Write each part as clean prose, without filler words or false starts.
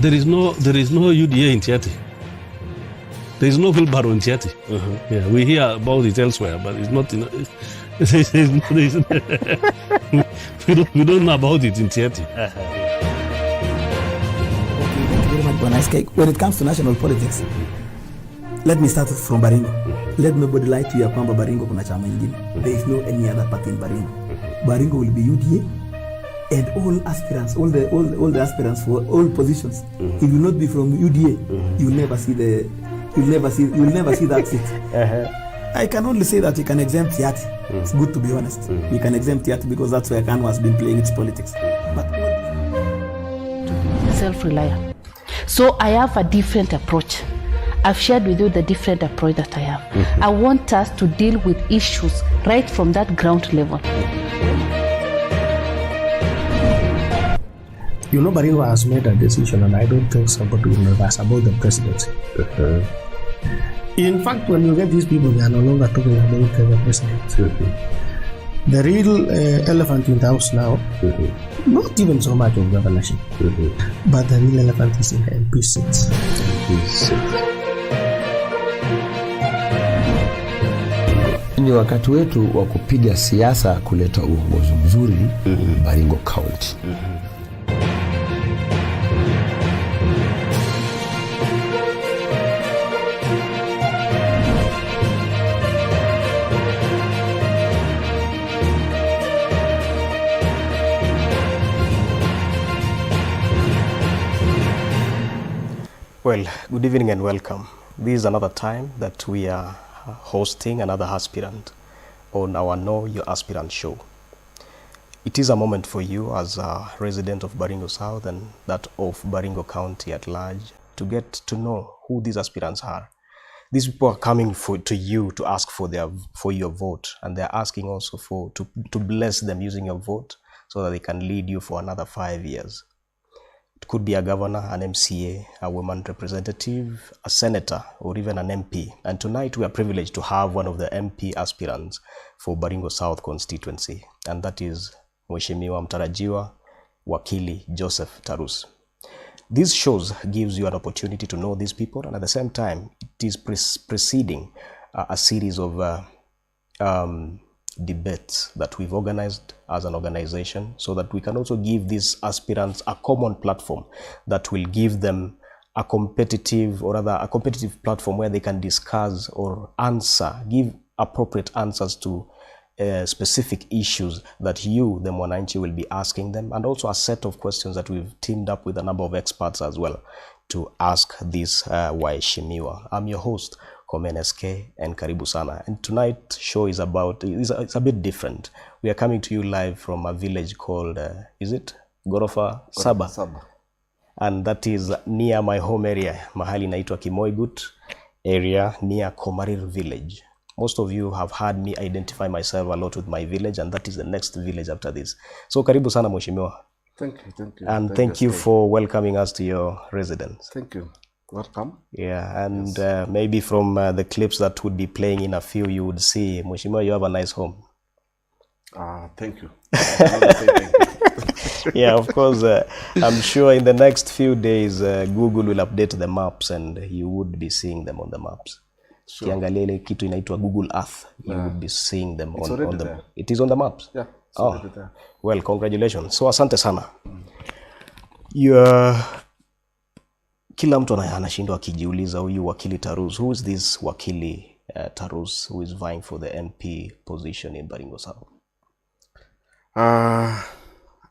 There is no UDA in Tiati. There is no wheelbarrow in Tiati. Yeah, we hear about it elsewhere, but it's not in. We don't know about it in Tiati. Okay, thank you very much, Bonaske. When it comes to national politics, let me start from Baringo. Let nobody lie to you kwamba Baringo kuna chama ingine. There is no any other party in Baringo. Baringo will be UDA, and all aspirants, all the aspirants for all positions. If you not be from UDA, you'll never see that seat. I can only say that you can exempt Tiati. It's good to be honest. You can exempt Tiati because that's where Kanu has been playing its politics. But self-reliant. So I have a different approach. I've shared with you the different approach that I have. I want us to deal with issues right from that ground level. You know, Baringo has made a decision, and I don't think somebody will reverse about the presidency. In fact, when you get these people, they are no longer talking about the president. The real elephant in the house now, not even so much of governorship, but the real elephant is in the MP seats. Ni wakati wetu wa kupiga siasa kuleta uongozi mzuri Baringo County. Well, good evening and welcome. This is another time that we are hosting another aspirant on our Know Your Aspirant show. It is a moment for you as a resident of Baringo South and that of Baringo County at large to get to know who these aspirants are. These people are coming to you to ask for your vote, and they're asking also to bless them using your vote so that they can lead you for another 5 years. It could be a governor, an MCA, a woman representative, a senator, or even an MP. And tonight we are privileged to have one of the MP aspirants for Baringo South constituency, and that is Mheshimiwa Mtarajiwa Wakili Joseph Tarus. These shows gives you an opportunity to know these people, and at the same time, it is preceding a series of debates that we've organized as an organization so that we can also give these aspirants a common platform that will give them a competitive platform where they can discuss or give appropriate answers to specific issues that you, the Mwananchi, will be asking them, and also a set of questions that we've teamed up with a number of experts as well to ask this waheshimiwa. I'm your host, Komen SK, and Karibu Sana. And tonight's show is it's a bit different. We are coming to you live from a village called, is it? Gorofa Saba. And that is near my home area, mahali naitwa Kimoigut area, near Komarir village. Most of you have heard me identify myself a lot with my village, and that is the next village after this. So Karibu Sana Mheshimiwa. Thank you. And thank you for welcoming us to your residence. Thank you. Welcome. Yeah, and yes. Maybe from the clips that would be playing in a few, you would see, Mheshimiwa, you have a nice home. Thank you. Yeah, of course. I'm sure in the next few days, Google will update the maps and you would be seeing them on the maps. Sure. Kiangalia ile kitu inaitwa Google Earth, you would be seeing them on the there. It is on the maps? Yeah, it's already there. Well, congratulations. So asante sana. Kila mtu anashindwa akijiuliza huyu Wakili Tarus. Who is this Wakili Tarus who is vying for the MP position in Baringo South?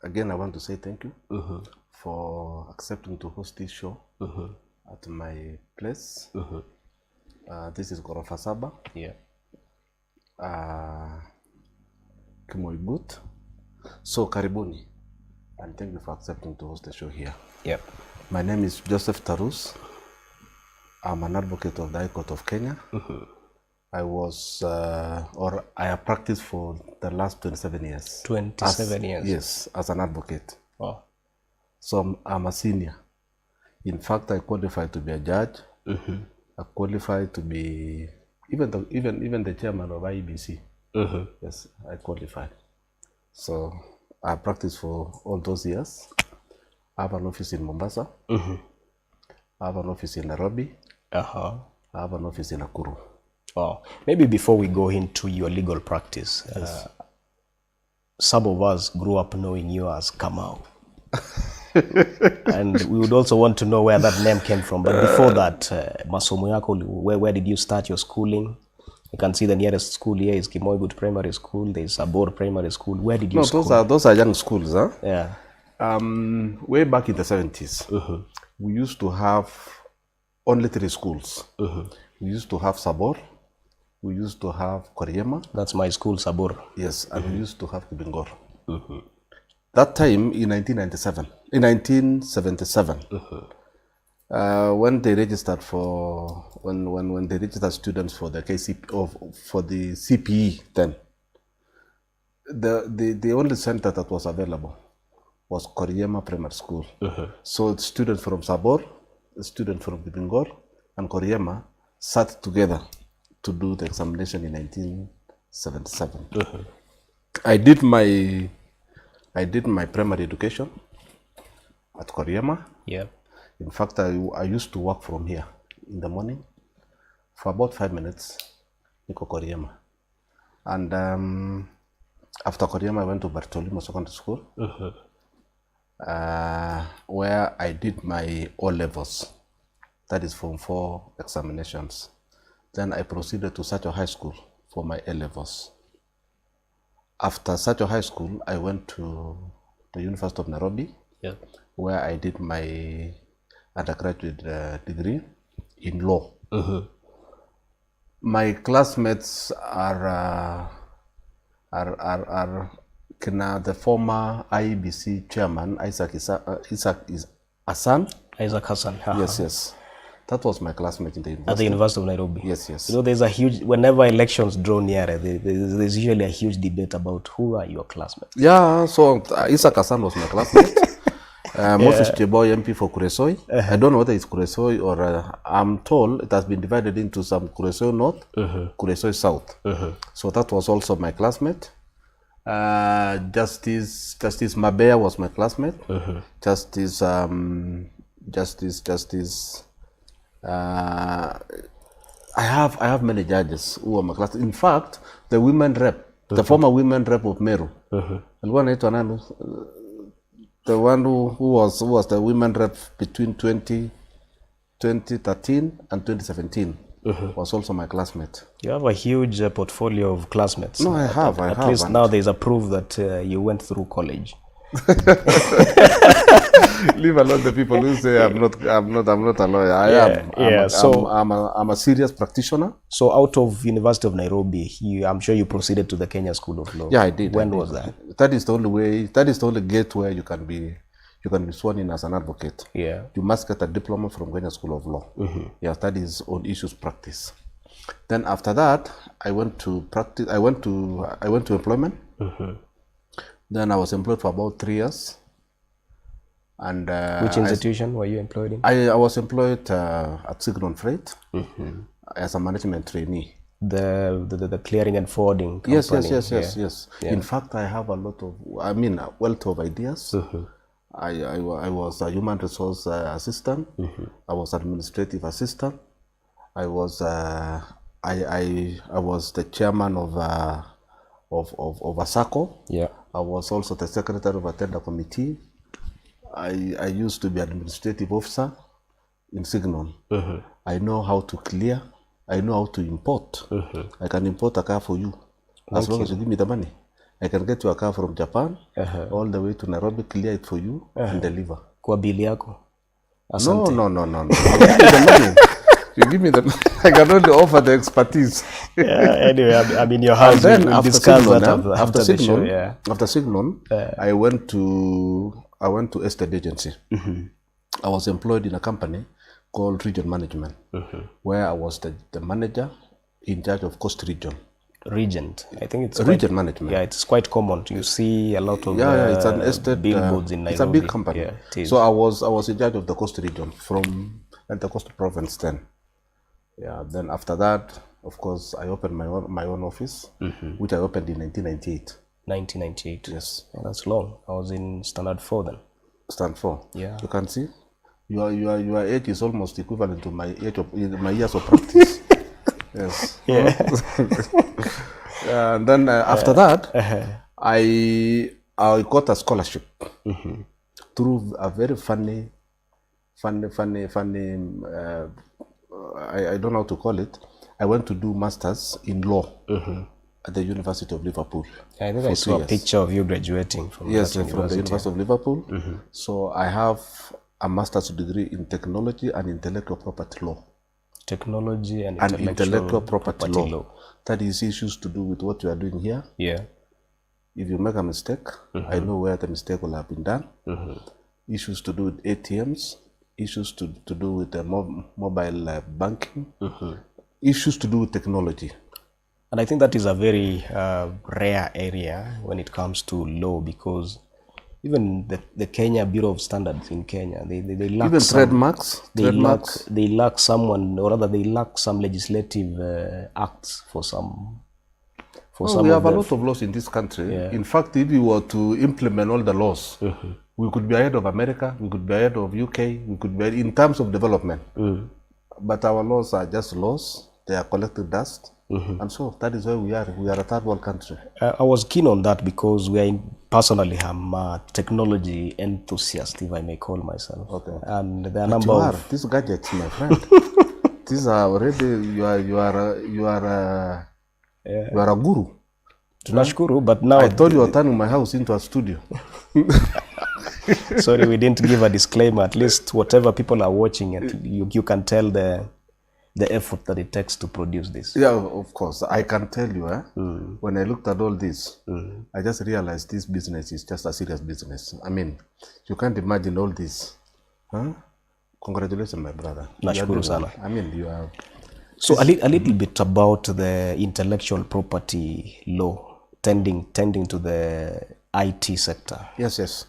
Again, I want to say thank you for accepting to host this show at my place. This is Gorofa Saba. Yeah. Kimoigut. So, karibuni. And thank you for accepting to host the show here. Yeah. My name is Joseph Tarus. I'm an advocate of the High Court of Kenya. I have practiced for the last 27 years. 27 years? Yes, as an advocate. Oh. So I'm a senior. In fact, I qualified to be a judge. I qualified to be even the chairman of IEBC. Yes, I qualified. So I practiced for all those years. I have an office in Mombasa. I have an office in Nairobi. Uh-huh. I have an office in Nakuru. Oh, maybe before we go into your legal practice, some of us grew up knowing you as Kamau. And we would also want to know where that name came from. But before that, masomo yako, where did you start your schooling? You can see the nearest school here is Kimoigut Primary School. There's Abor Primary School. Where did you school? Those are young schools, huh? Yeah. Way back in the 70s, we used to have only 3 schools. We used to have Sabor, we used to have Koriema. That's my school, Sabor. Yes, and we used to have Kibingor. That time in 1977, when they registered when they registered students for the for the CPE, then the only center that was available was Koriema Primary School. So students from Sabor, students from Kibingor, and Koriema sat together to do the examination in 1977. I did my primary education at Koriema. Yeah. In fact, I used to work from here in the morning for about 5 minutes in Koriema. And after Koriema, I went to Bartolimo Secondary School, where I did my O-levels. That is Form 4 examinations. Then I proceeded to Sacho High School for my A-levels. After Sacho High School, I went to the University of Nairobi, where I did my undergraduate degree in law. My classmates are the former IEBC chairman, Isaac Hassan. Isaac Hassan. Yes. That was my classmate in the university. At the University of Nairobi. Yes. You know, there's a huge, whenever elections draw nearer, there's usually a huge debate about who are your classmates. Yeah, so Isaac Hassan was my classmate. Moses Cheboy, MP for Kuresoi. I don't know whether it's Kuresoi or I'm told it has been divided into some Kuresoi North, Kuresoi South. So that was also my classmate. Justice Mabea was my classmate. I have many judges who are my class. In fact, the women rep, the former women rep of Meru, the one who was the women rep between 2013 and 2017 was also my classmate. You have a huge portfolio of classmates. No, I have. At least now there's a proof that you went through college. Leave alone the people who say I'm not a lawyer. I'm a serious practitioner. So out of University of Nairobi, I'm sure you proceeded to the Kenya School of Law. Yeah, I did. When was that? That is the only way. That is the only gate where you can be sworn in as an advocate. Yeah. You must get a diploma from Kenya School of Law. Yeah, that is on issues practice. Then after that, I went to practice. I went to employment. Then I was employed for about 3 years. And which institution were you employed in? I was employed at Signon Freight as a management trainee. The clearing and forwarding company. Yes. Yeah. In fact, I have a wealth of ideas. I was a human resource assistant. I was administrative assistant. I was the chairman of ASACO. Yeah. I was also the secretary of a tender committee. I used to be administrative officer in Signon. I know how to clear. I know how to import. I can import a car for you as long as you give me the money. I can get you a car from Japan all the way to Nairobi, clear it for you and deliver. Kwa bili yako? No. You give me the money. I can only offer the expertise. Anyway, I'm in your house. Then we'll discuss that after the show. Yeah. After Signon, I went to estate agency. I was employed in a company called Region Management, where I was the manager in charge of Coast Region. Regent, I think it's Region Management. Yeah, it's quite common. You see a lot of it's an estate billboards in Nairobi. It's a big company. Yeah, it is. So I was in charge of the Coast Region from the Coast Province then. Yeah. Then after that, of course, I opened my own office, which I opened in 1998. 1998. Yes. Oh, that's long. I was in Standard 4 then. Standard 4. Yeah. You can see. Your age is almost equivalent to my age of my years of practice. Yes. Yeah. And then after that, I got a scholarship through a very funny. I don't know how to call it. I went to do masters in law at the University of Liverpool. I think I saw a picture of you graduating from Yes, that from the University of Liverpool. So I have a master's degree in technology and intellectual property law. Technology and intellectual property law. That is issues to do with what you are doing here. Yeah. If you make a mistake, I know where the mistake will have been done. Issues to do with ATMs, issues to do with mobile banking, issues to do with technology. And I think that is a very rare area when it comes to law, because even the Kenya Bureau of Standards in Kenya, they lack even some, trademarks. They lack someone, or rather they lack some legislative acts for some. We have a lot of laws in this country. Yeah. In fact, if we were to implement all the laws, we could be ahead of America, we could be ahead of UK, we could be ahead in terms of development. But our laws are just laws. They are collected dust. And so that is where we are. We are a third world country. I was keen on that because personally I'm a technology enthusiast, if I may call myself. Okay. And there are a number of these gadgets, my friend. These are already you are a guru. Tunashukuru, but now I thought you were turning my house into a studio. Sorry, we didn't give a disclaimer. At least whatever people are watching it, you can tell the effort that it takes to produce this. Yeah, of course. I can tell you, when I looked at all this, I just realized this business is just a serious business. I mean, you can't imagine all this. Huh? Congratulations, my brother. Nashukuru sana. I mean, you are... So a little bit about the intellectual property law tending to the IT sector. Yes.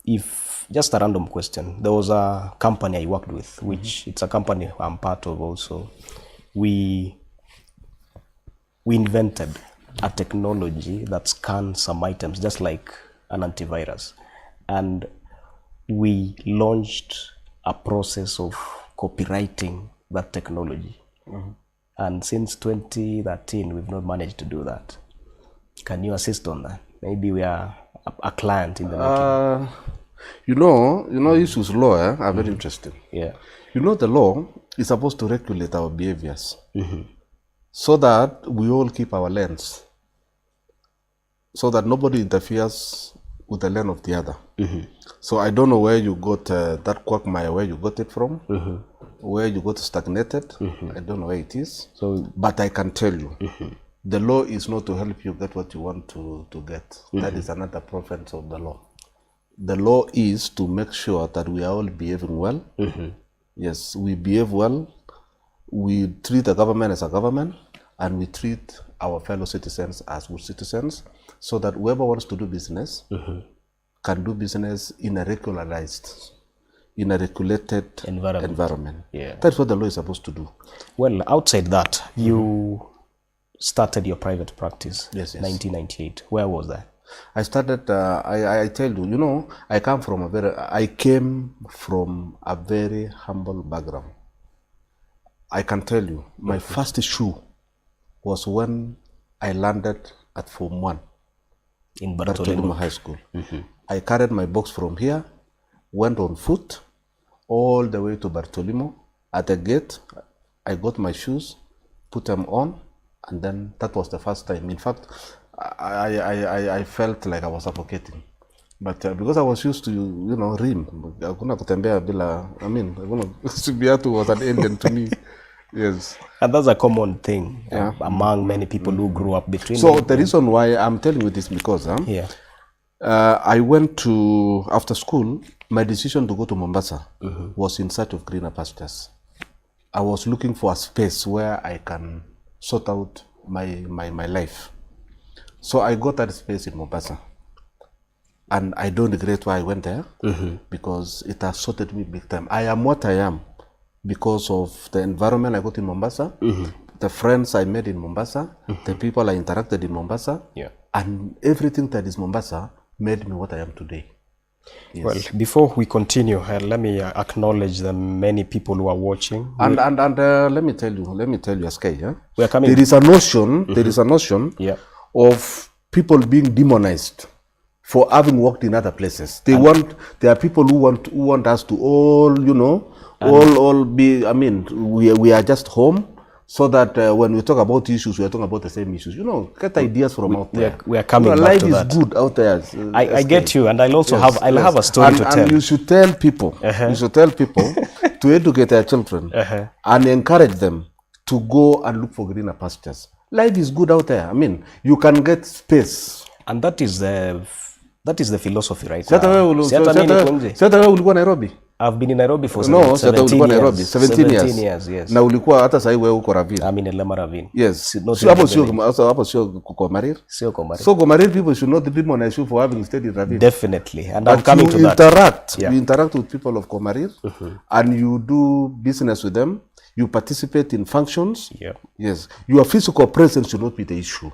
If just a random question, there was a company I worked with, which it's a company I'm part of also. We invented a technology that scans some items just like an antivirus, and we launched a process of copyrighting that technology. And since 2013, we've not managed to do that. Can you assist on that? Maybe we are a client in the making. You know, issues law are very interesting. Yeah. You know, the law is supposed to regulate our behaviors so that we all keep our lanes, so that nobody interferes with the lane of the other. So I don't know where you got that quagmire, where you got it from, where you got stagnated. I don't know where it is. But I can tell you, the law is not to help you get what you want to get. That is another province of the law. The law is to make sure that we are all behaving well. Yes, we behave well. We treat the government as a government, and we treat our fellow citizens as good citizens, so that whoever wants to do business can do business in a regularized, in a regulated environment. Yeah. That's what the law is supposed to do. Well, outside that, you started your private practice. Yes. 1998. Where was that? I started, I tell you, you know, I came from a very humble background. I can tell you, my first shoe was when I landed at Form 1 in Bartolimo High School. I carried my box from here, went on foot all the way to Bartolimo. At the gate, I got my shoes, put them on, and then that was the first time. In fact, I felt like I was suffocating. But because I was used to, you know, rim, Subiatu was an alien to me. Yes. And that's a common thing among many people who grew up between. So the reason why I'm telling you this because I went to, after school, my decision to go to Mombasa was in search of greener pastures. I was looking for a space where I can sort out my life. So I got that space in Mombasa. And I don't regret why I went there because it has sorted me big time. I am what I am because of the environment I got in Mombasa, the friends I made in Mombasa, the people I interacted in Mombasa, and everything that is Mombasa made me what I am today. Yes. Well, before we continue, let me acknowledge the many people who are watching. And let me tell you, SK, yeah? We are coming. There is a notion, Yeah. of people being demonized for having worked in other places. There are people who want us to all, you know, all be. I mean, we are just home. So that when we talk about issues, we are talking about the same issues. You know, get ideas from out there. We are coming back life to that. Life is good out there. I get you, and I'll also have a story to tell. And you should tell people, to educate their children and encourage them to go and look for greener pastures. Life is good out there. I mean, you can get space. And that is the philosophy, right? Nairobi. I've been in Nairobi for 17 years. Yes. Na ulikuwa hata sasa wewe uko Ravine. I'm in Ravine. Yes. Hapo sio Komarir. Sio Komarir. So Komarir people should not demonize you for having stayed in Ravine. Definitely. And I'm coming to that. You interact with people of Komarir and you do business with them. You participate in functions. Yeah. Yes. Your physical presence should not be the issue.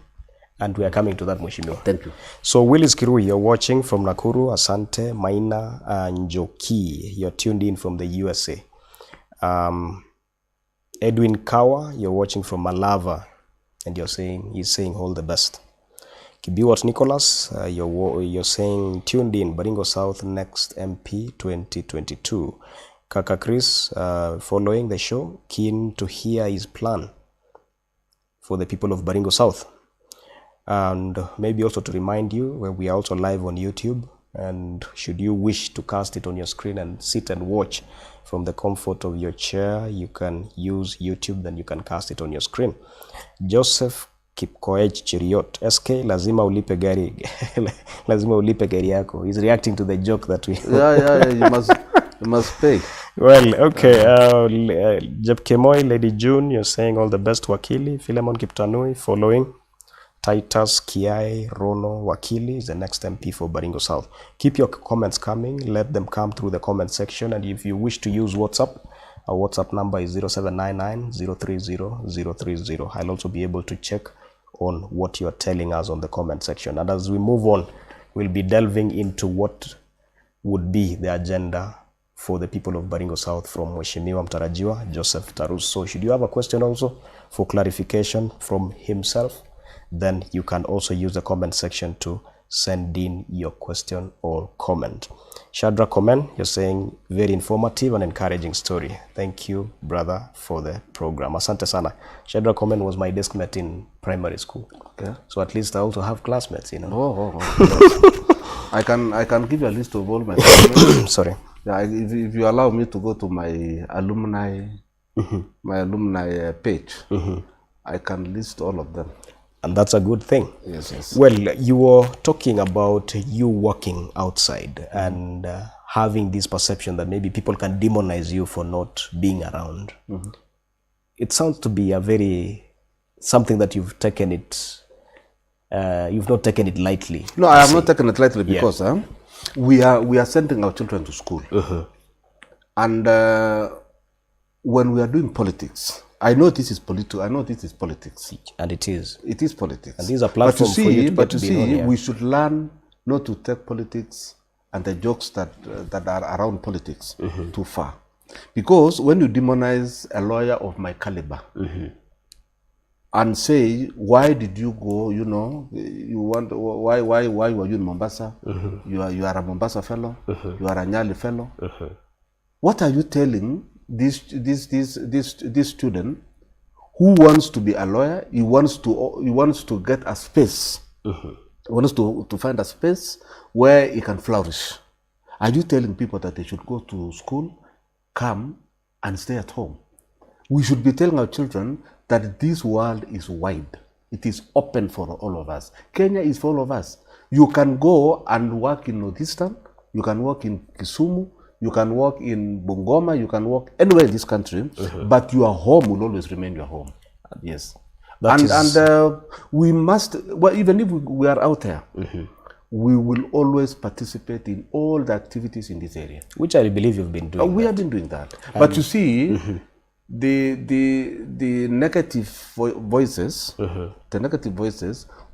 And we are coming to that, Mheshimiwa. Thank you. So, Willis Kirui, you're watching from Nakuru, Asante, Maina, and Njoki. You're tuned in from the USA. Edwin Kawa, you're watching from Malava, and he's saying all the best. Kibiwat Nicholas, you're saying tuned in, Baringo South, next MP 2022. Kaka Chris, following the show, keen to hear his plan for the people of Baringo South. And maybe also to remind you, where we are also live on YouTube, and should you wish to cast it on your screen and sit and watch from the comfort of your chair, you can use YouTube, then you can cast it on your screen. Joseph Kipkoech Chiriot, SK, lazima ulipe gari lazima ulipe gari yako. He's reacting to the joke that we you must pay. Well, okay. Jeb Kemoy, Lady June, you're saying all the best. Wakili, Philemon Kiptanui, following. Titus Kiai Rono Wakili is the next MP for Baringo South. Keep your comments coming. Let them come through the comment section. And if you wish to use WhatsApp, our WhatsApp number is 0799-030-030. I'll also be able to check on what you're telling us on the comment section. And as we move on, we'll be delving into what would be the agenda for the people of Baringo South from Mheshimiwa Mtarajiwa Joseph Tarus. So should you have a question also for clarification from himself, then you can also use the comment section to send in your question or comment. Shadra Komen, you're saying very informative and encouraging story. Thank you, brother, for the program. Asante sana. Shadra Komen was my desk mate in primary school. Okay. So at least I also have classmates, you know. I can give you a list of all my classmates. Sorry. Yeah, if you allow me to go to my alumni, page, I can list all of them. And that's a good thing. Yes. Well, you were talking about you working outside and having this perception that maybe people can demonize you for not being around. It sounds to be something that you've taken it, you've not taken it lightly. No, I have not taken it lightly because we are sending our children to school. And when we are doing politics, I know this is politics. And it is. It is politics. And these are platforms for you to get to be known here. We should learn not to take politics and the jokes that are around politics too far. Because when you demonize a lawyer of my caliber and say, why did you go, you know, why were you in Mombasa? You are a Mombasa fellow. You are a Nyali fellow. What are you telling this student who wants to be a lawyer? He wants to get a space. He wants to find a space where he can flourish. Are you telling people that they should go to school, come and stay at home? We should be telling our children that this world is wide. It is open for all of us. Kenya is for all of us. You can go and work in Northeastern. You can work in Kisumu. You can work in Bungoma, you can work anywhere in this country, but your home will always remain your home. Yes. And we must, well, even if we are out there, we will always participate in all the activities in this area. Which I believe you've been doing. We have been doing that. But you see, the negative voices,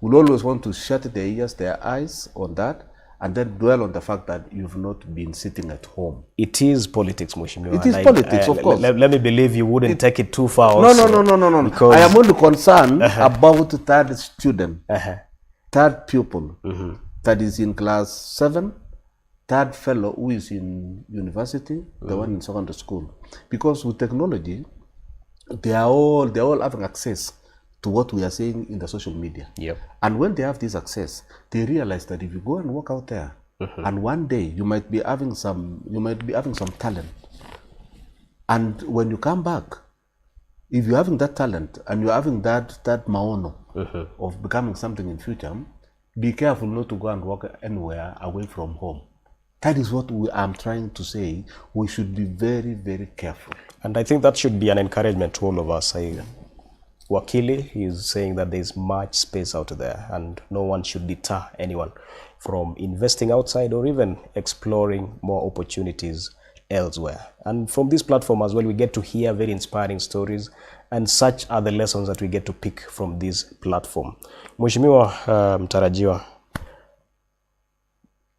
will always want to shut their ears, their eyes on that, and then dwell on the fact that you've not been sitting at home. It is politics, Mheshimiwa. It is politics, of course. Let me believe you wouldn't take it too far No, also. no. Because I am only concerned about third student, third pupil that is in class 7, third fellow who is in university, the one in secondary school. Because with technology, they are all having access to what we are saying in the social media. Yep. And when they have this access, they realize that if you go and walk out there, and one day you might be having some talent, and when you come back, if you're having that talent and you're having that maono of becoming something in future, be careful not to go and work anywhere away from home. That is what I'm trying to say. We should be very, very careful. And I think that should be an encouragement to all of us. Wakili is saying that there's much space out there and no one should deter anyone from investing outside or even exploring more opportunities elsewhere. And from this platform as well, we get to hear very inspiring stories, and such are the lessons that we get to pick from this platform. Mheshimiwa Mtarajiwa,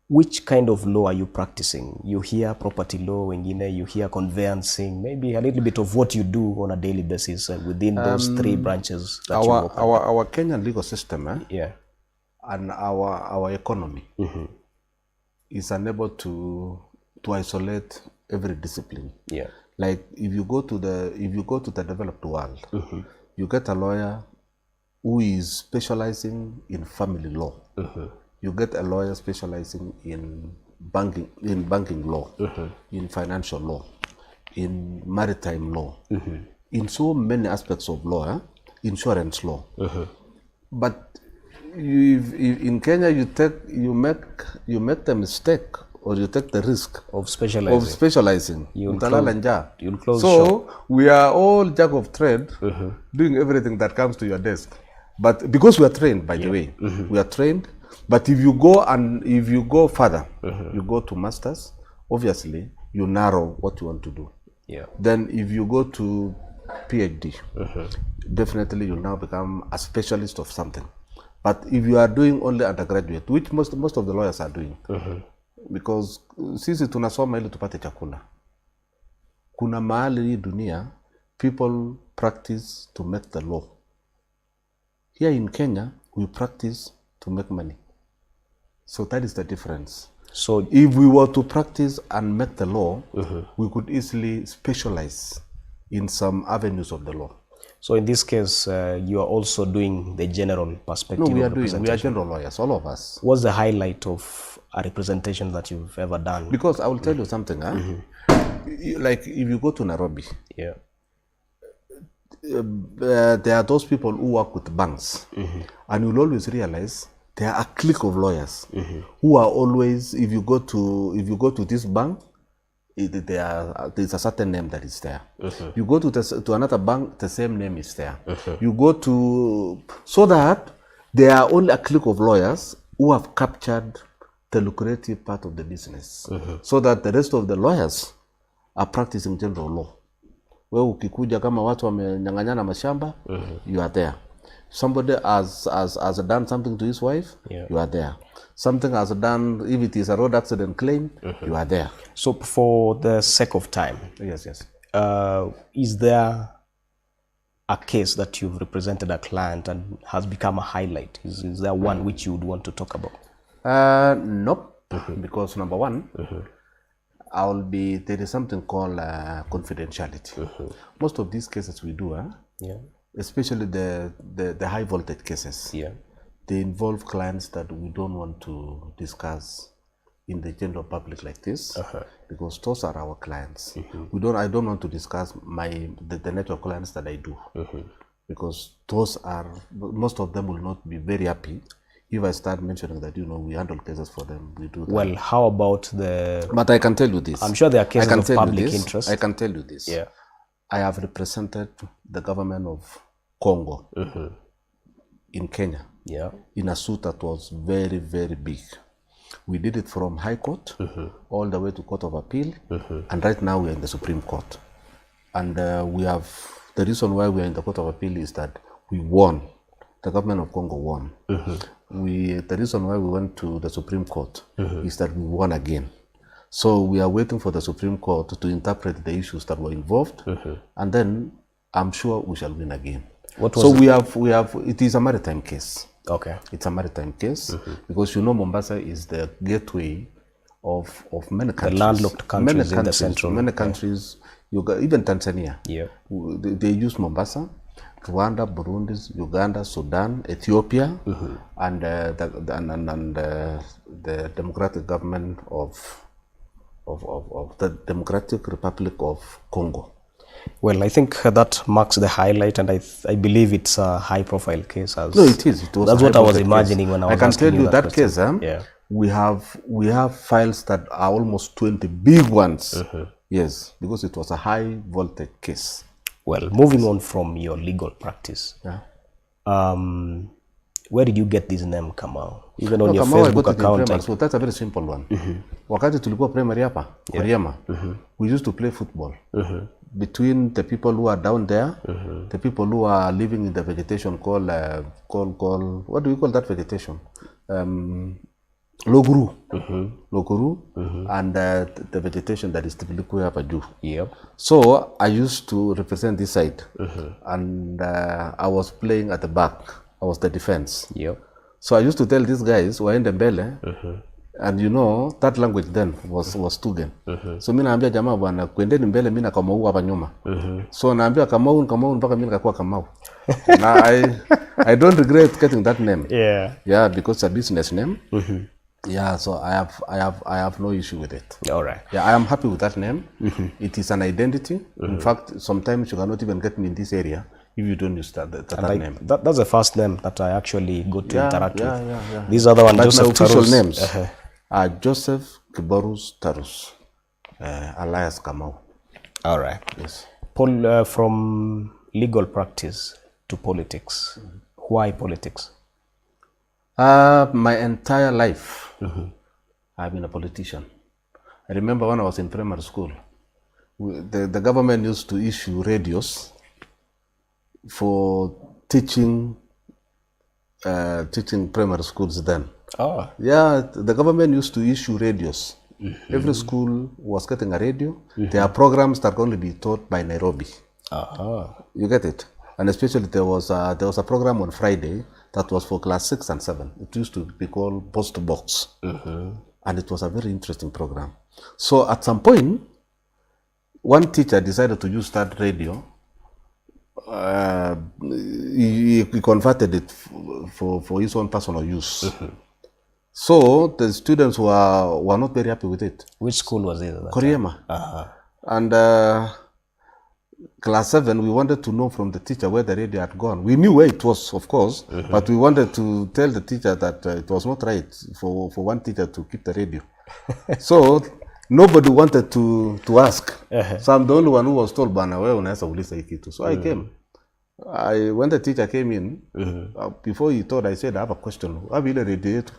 which kind of law are you practicing? You hear property law, wengine, you hear conveyancing, maybe a little bit of what you do on a daily basis within those 3 branches that you work on. Our Kenyan legal system and our economy is unable to isolate every discipline. Yeah. Like if you go to the developed world, you get a lawyer who is specializing in family law. You get a lawyer specializing in banking law, in financial law, in maritime law, in so many aspects of law, insurance law. But in Kenya, you make the mistake, or you take the risk of specializing. You'll close so shop. We are all jack of trade, doing everything that comes to your desk. But because we are trained, by the way, we are trained. But if you go further, you go to masters, obviously you narrow what you want to do. Yeah. Then if you go to PhD, definitely you'll now become a specialist of something. But if you are doing only undergraduate, which most of the lawyers are doing, because sisi tunasoma ili tupate chakula. Kuna mahali hii dunia, people practice to make the law. Here in Kenya, we practice to make money. So that is the difference. So if we were to practice and make the law, we could easily specialize in some avenues of the law. So in this case, you are also doing the general perspective. No, we are general lawyers, all of us. What's the highlight of a representation that you've ever done? Because I will tell you something, like if you go to Nairobi, there are those people who work with banks, and you'll always realize there are a clique of lawyers who are always, if you go to this bank, there's a certain name that is there. You go to another bank, the same name is there. You go to, so that there are only a clique of lawyers who have captured the lucrative part of the business, so that the rest of the lawyers are practicing general law. Wewe ukikuja kama watu wamenyang'anyana mashamba, you are there. Somebody has done something to his wife, you are there. Something has done, if it is a road accident claim, you are there. So for the sake of time, yes. Is there a case that you've represented a client and has become a highlight? Is there one which you would want to talk about? Nope, because number one, there is something called confidentiality. Most of these cases we do, especially the high voltage cases, they involve clients that we don't want to discuss in the general public like this, because those are our clients. I don't want to discuss the network clients that I do, because those are, most of them will not be very happy if I start mentioning that, we handle cases for them, we do that. Well, how about the... But I can tell you this. I'm sure there are cases of public interest. I can tell you this. I have represented the government of Congo in Kenya in a suit that was very, very big. We did it from High Court all the way to Court of Appeal, and right now we are in the Supreme Court. And the reason why we are in the Court of Appeal is that we won. The government of Congo won. the reason why we went to the Supreme Court is that we won again. So we are waiting for the Supreme Court to interpret the issues that were involved, and then I'm sure we shall win again. We have. It is a maritime case. Okay. It's a maritime case because Mombasa is the gateway of many countries. The landlocked countries in the central. Many countries, even Tanzania. Yeah. They use Mombasa. Rwanda, Burundi, Uganda, Sudan, Ethiopia, and the democratic government of the Democratic Republic of Congo. Well, I think that marks the highlight, and I believe it's a high-profile case. No, it is. It was that's what I was imagining when I was asking you that question. I can tell you that case. We have files that are almost 20 big ones. Yes, because it was a high-voltage case. Well, moving on from your legal practice, where did you get this name, Kamau? Even on your Facebook account. So that's a very simple one. Wakati tulikuwa primary hapa, Koriema, we used to play football between the people who are down there, the people who are living in the vegetation called what do we call that vegetation? Loguru, and the vegetation that is typically hapa juu. Yep. So I used to represent this side, and I was playing at the back. I was the defense. Yep. So I used to tell these guys, waende mbele, and that language then was Tugen. So mimi naambia jamaa bwana, kwendeni mbele, mimi na Kamau hapa nyuma. So naambia Kamau mpaka mimi nikakuwa Kamau. Now I don't regret getting that name. Yeah, because it's a business name. Yeah, so I have no issue with it. All right. Yeah, I am happy with that name. It is an identity. In fact, sometimes you cannot even get me in this area if you don't use that name. That's the first name that I actually got to interact with. Yeah. These other one, Joseph my official Tarus. Names are Joseph Kiborus Tarus, alias Kamau. All right. Yes. Paul, from legal practice to politics, why politics? My entire life, I've been a politician. I remember when I was in primary school, the government used to issue radios for teaching primary schools then. Oh. Yeah, the government used to issue radios. Every school was getting a radio. There are programs that can only be taught by Nairobi. You get it? And especially there was a program on Friday that was for class 6 and 7. It used to be called Post Box. And it was a very interesting program. So at some point, one teacher decided to use that radio. He converted it for his own personal use. So the students were not very happy with it. Which school was it? Koriema. And class 7, we wanted to know from the teacher where the radio had gone. We knew where it was, of course, but we wanted to tell the teacher that it was not right for one teacher to keep the radio. So nobody wanted to ask. So I'm the only one who was told, Bana, wewe unaweza uliza hiki kitu. So I came. When the teacher came in, before he told, I said, I have a question. Have you radio yetu?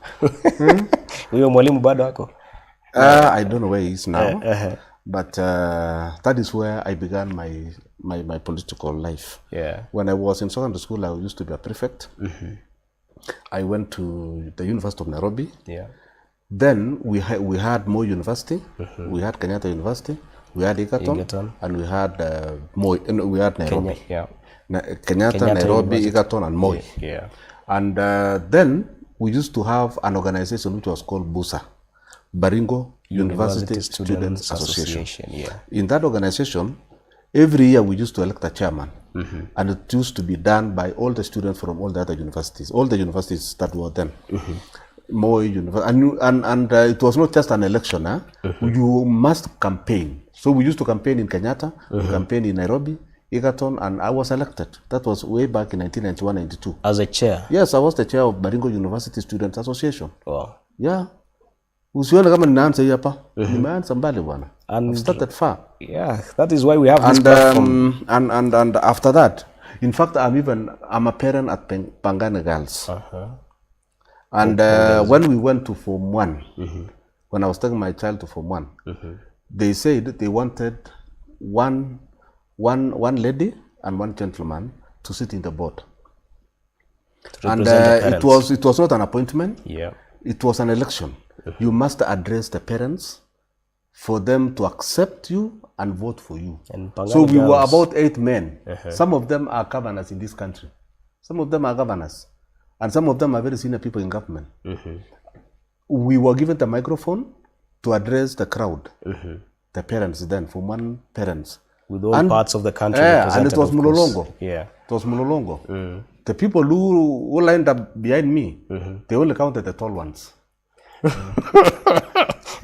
Huyo mwalimu bado wako? I don't know where he is now. But that is where I began my political life. Yeah. When I was in secondary school, I used to be a prefect. I went to the University of Nairobi. Yeah. Then we had Moi University, we had Kenyatta University, we had Egerton, and we had we had Nairobi. Kenyatta, Nairobi, Egerton, and Moi. Yeah. And then we used to have an organization which was called BUSA, Baringo University Students Association. Yeah. In that organization, every year we used to elect a chairman, and it used to be done by all the students from all the other universities, all the universities that were then. Moi University, and it was not just an election. You must campaign. So we used to campaign in Kenyatta, we campaigned in Nairobi, Egerton, and I was elected. That was way back in 1991-92. As a chair? Yes, I was the chair of Baringo University Students Association. Wow. Yeah. Usione kama ninaanza hapa. Nimeanza mbali bwana. I've started far. Yeah, that is why we have this platform. And after that, in fact, I'm a parent at Pangani Girls. And when we went to Form 1, when I was taking my child to Form 1, they said they wanted one lady and one gentleman to sit in the board. And it was not an appointment. Yeah. It was an election. You must address the parents for them to accept you and vote for you. And so we were about 8 men. Some of them are governors in this country. Some of them are governors. And some of them are very senior people in government. We were given the microphone to address the crowd. The parents then, from one parents. With all parts of the country and it was Mulolongo. Yeah. It was Mulolongo. The people who lined up behind me, they only counted the tall ones.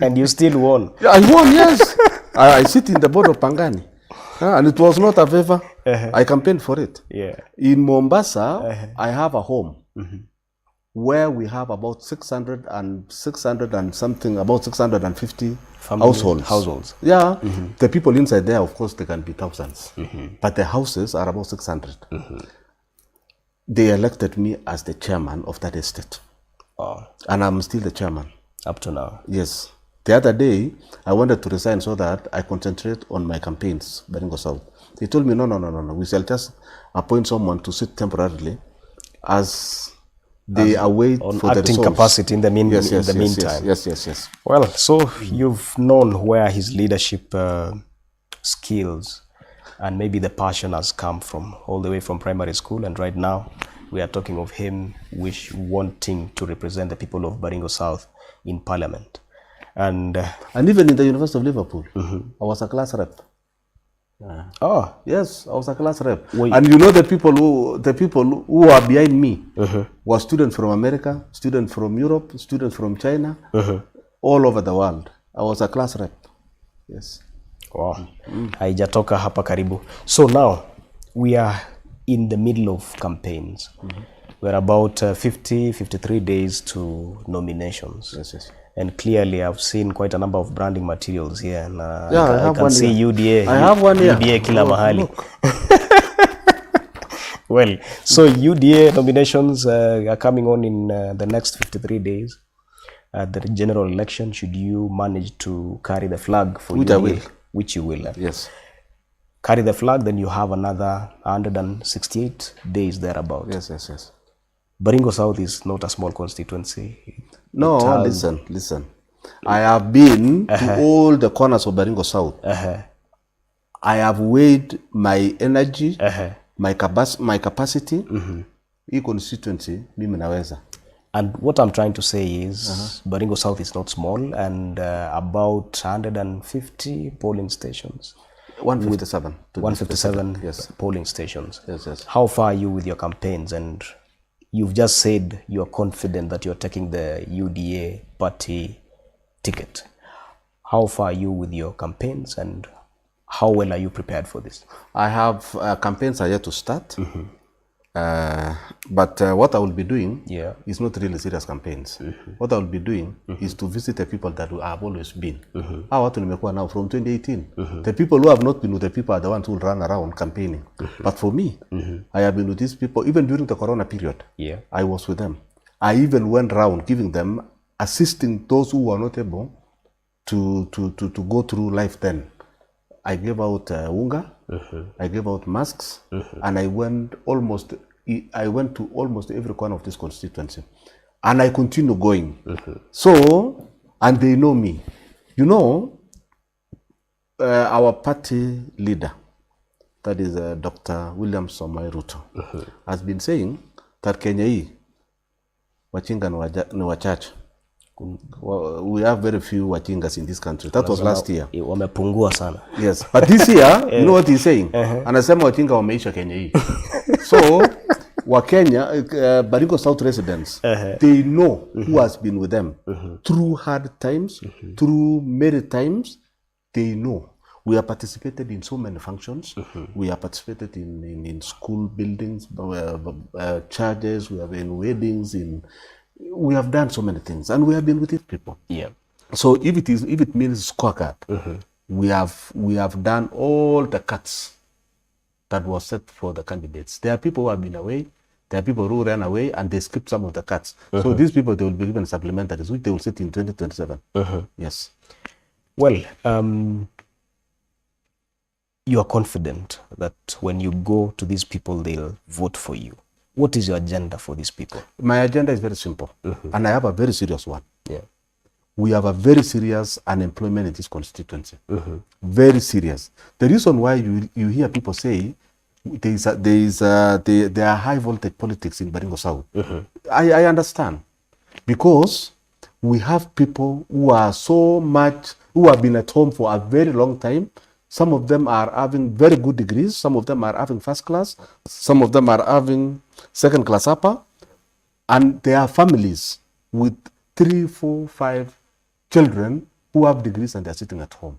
And you still won. Yeah, I won, yes. I sit in the board of Pangani. And it was not a favor. I campaigned for it. Yeah. In Mombasa, I have a home where we have about 600 and something, about 650 households. Yeah. The people inside there, of course, they can be thousands. But the houses are about 600. They elected me as the chairman of that estate. Oh. And I'm still the chairman. Up to now? Yes. The other day, I wanted to resign so that I concentrate on my campaigns, Baringo South. They told me, no. We shall just appoint someone to sit temporarily as they await on for the acting results. Capacity in the meantime. Yes. Well, so you've known where his leadership skills and maybe the passion has come from, all the way from primary school, and right now we are talking of him wanting to represent the people of Baringo South in Parliament. And even in the University of Liverpool, I was a class rep. Oh yes, I was a class rep. And you know the people who are behind me were students from America, students from Europe, students from China, all over the world. I was a class rep. Yes. Wow. Haijatoka hapa karibu. So now we are in the middle of campaigns. We're about 53 days to nominations. Yes. And clearly, I've seen quite a number of branding materials here. And, I can see here. UDA. I have one here. UDA kila mahali. Well, so UDA nominations are coming on in the next 53 days. The general election, should you manage to carry the flag for which UDA, I will. which you will. Yes. Carry the flag, then you have another 168 days thereabout. Yes. Baringo South is not a small constituency. No, listen. I have been to all the corners of Baringo South. I have weighed my energy, my capacity. Hii constituency, mimi naweza. And what I'm trying to say is, Baringo South is not small, and about 150 polling stations. 157. 157 yes. polling stations. Yes. How far are you with your campaigns? And you've just said you're confident that you're taking the UDA party ticket. How far are you with your campaigns, and how well are you prepared for this? I have campaigns are yet to start. But what I will be doing is not really serious campaigns. What I will be doing is to visit the people that I have always been. Watu nimekuwa now from 2018. The people who have not been with the people are the ones who run around campaigning. But for me, I have been with these people even during the corona period. I was with them. I even went around giving them, assisting those who were not able to go through life then. I gave out unga, I gave out masks, and I went to almost every corner of this constituency. And I continue going. So, and they know me. You know, our party leader, that is Dr. William Samoei Ruto, has been saying that Kenya hii, wachinga ni wachache. We have very few wachingas in this country. That was last year. Wamepungua sana. Yes, but this year, you know what he's saying? Anasema wachinga wameisha Kenya hii. So, Wakenya, Baringo South residents, they know who has been with them through hard times, through merry times. They know. We have participated in so many functions. We have participated in school buildings, churches. We have been weddings. We have done so many things, and we have been with these people. So if it means scorecard, we have done all the cuts that was set for the candidates. There are people who have been away. There are people who ran away and they skipped some of the cuts. So these people, they will be given supplementaries, which they will sit in 2027. Yes. Well, you are confident that when you go to these people, they'll vote for you. What is your agenda for these people? My agenda is very simple, and I have a very serious one. Yeah. We have a very serious unemployment in this constituency. Very serious. The reason why you hear people say there are high voltage politics in Baringo South, I understand, because we have people who are who have been at home for a very long time. Some of them are having very good degrees. Some of them are having first class. Some of them are having second class upper. And there are families with 3, 4, 5 children who have degrees and they're sitting at home.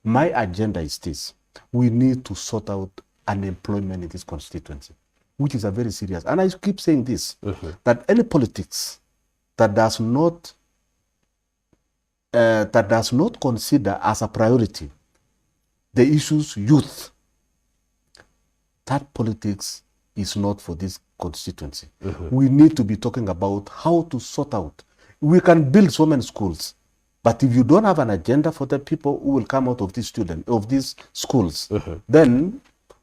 My agenda is this. We need to sort out unemployment in this constituency, which is a very serious. And I keep saying this, that any politics that does not consider as a priority the issues youth, that politics is not for this constituency. We need to be talking about how to sort out. We can build so many schools, but if you don't have an agenda for the people who will come out of these schools, then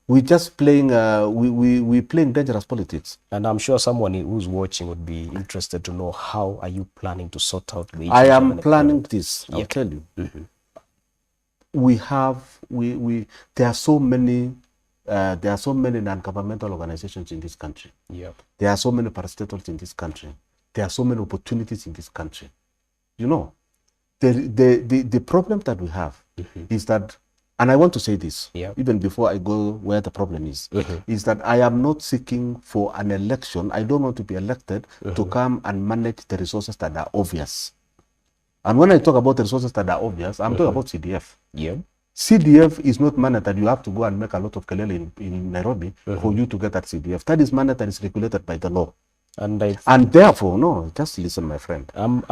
we just playing we playing dangerous politics. And I'm sure someone who's watching would be interested to know, how are you planning to sort out the issues? I am planning this. I'll tell you. There are so many non-governmental organizations in this country. There are so many parastatals in this country. There are so many opportunities in this country. You know, the problem that we have is that, and I want to say this, even before I go where the problem is that I am not seeking for an election. I don't want to be elected to come and manage the resources that are obvious. And when I talk about the resources that are obvious, I'm talking about CDF. CDF is not money that you have to go and make a lot of kelele in Nairobi for you to get that CDF. That is money that is regulated by the law. And therefore, no, just listen, my friend. I'm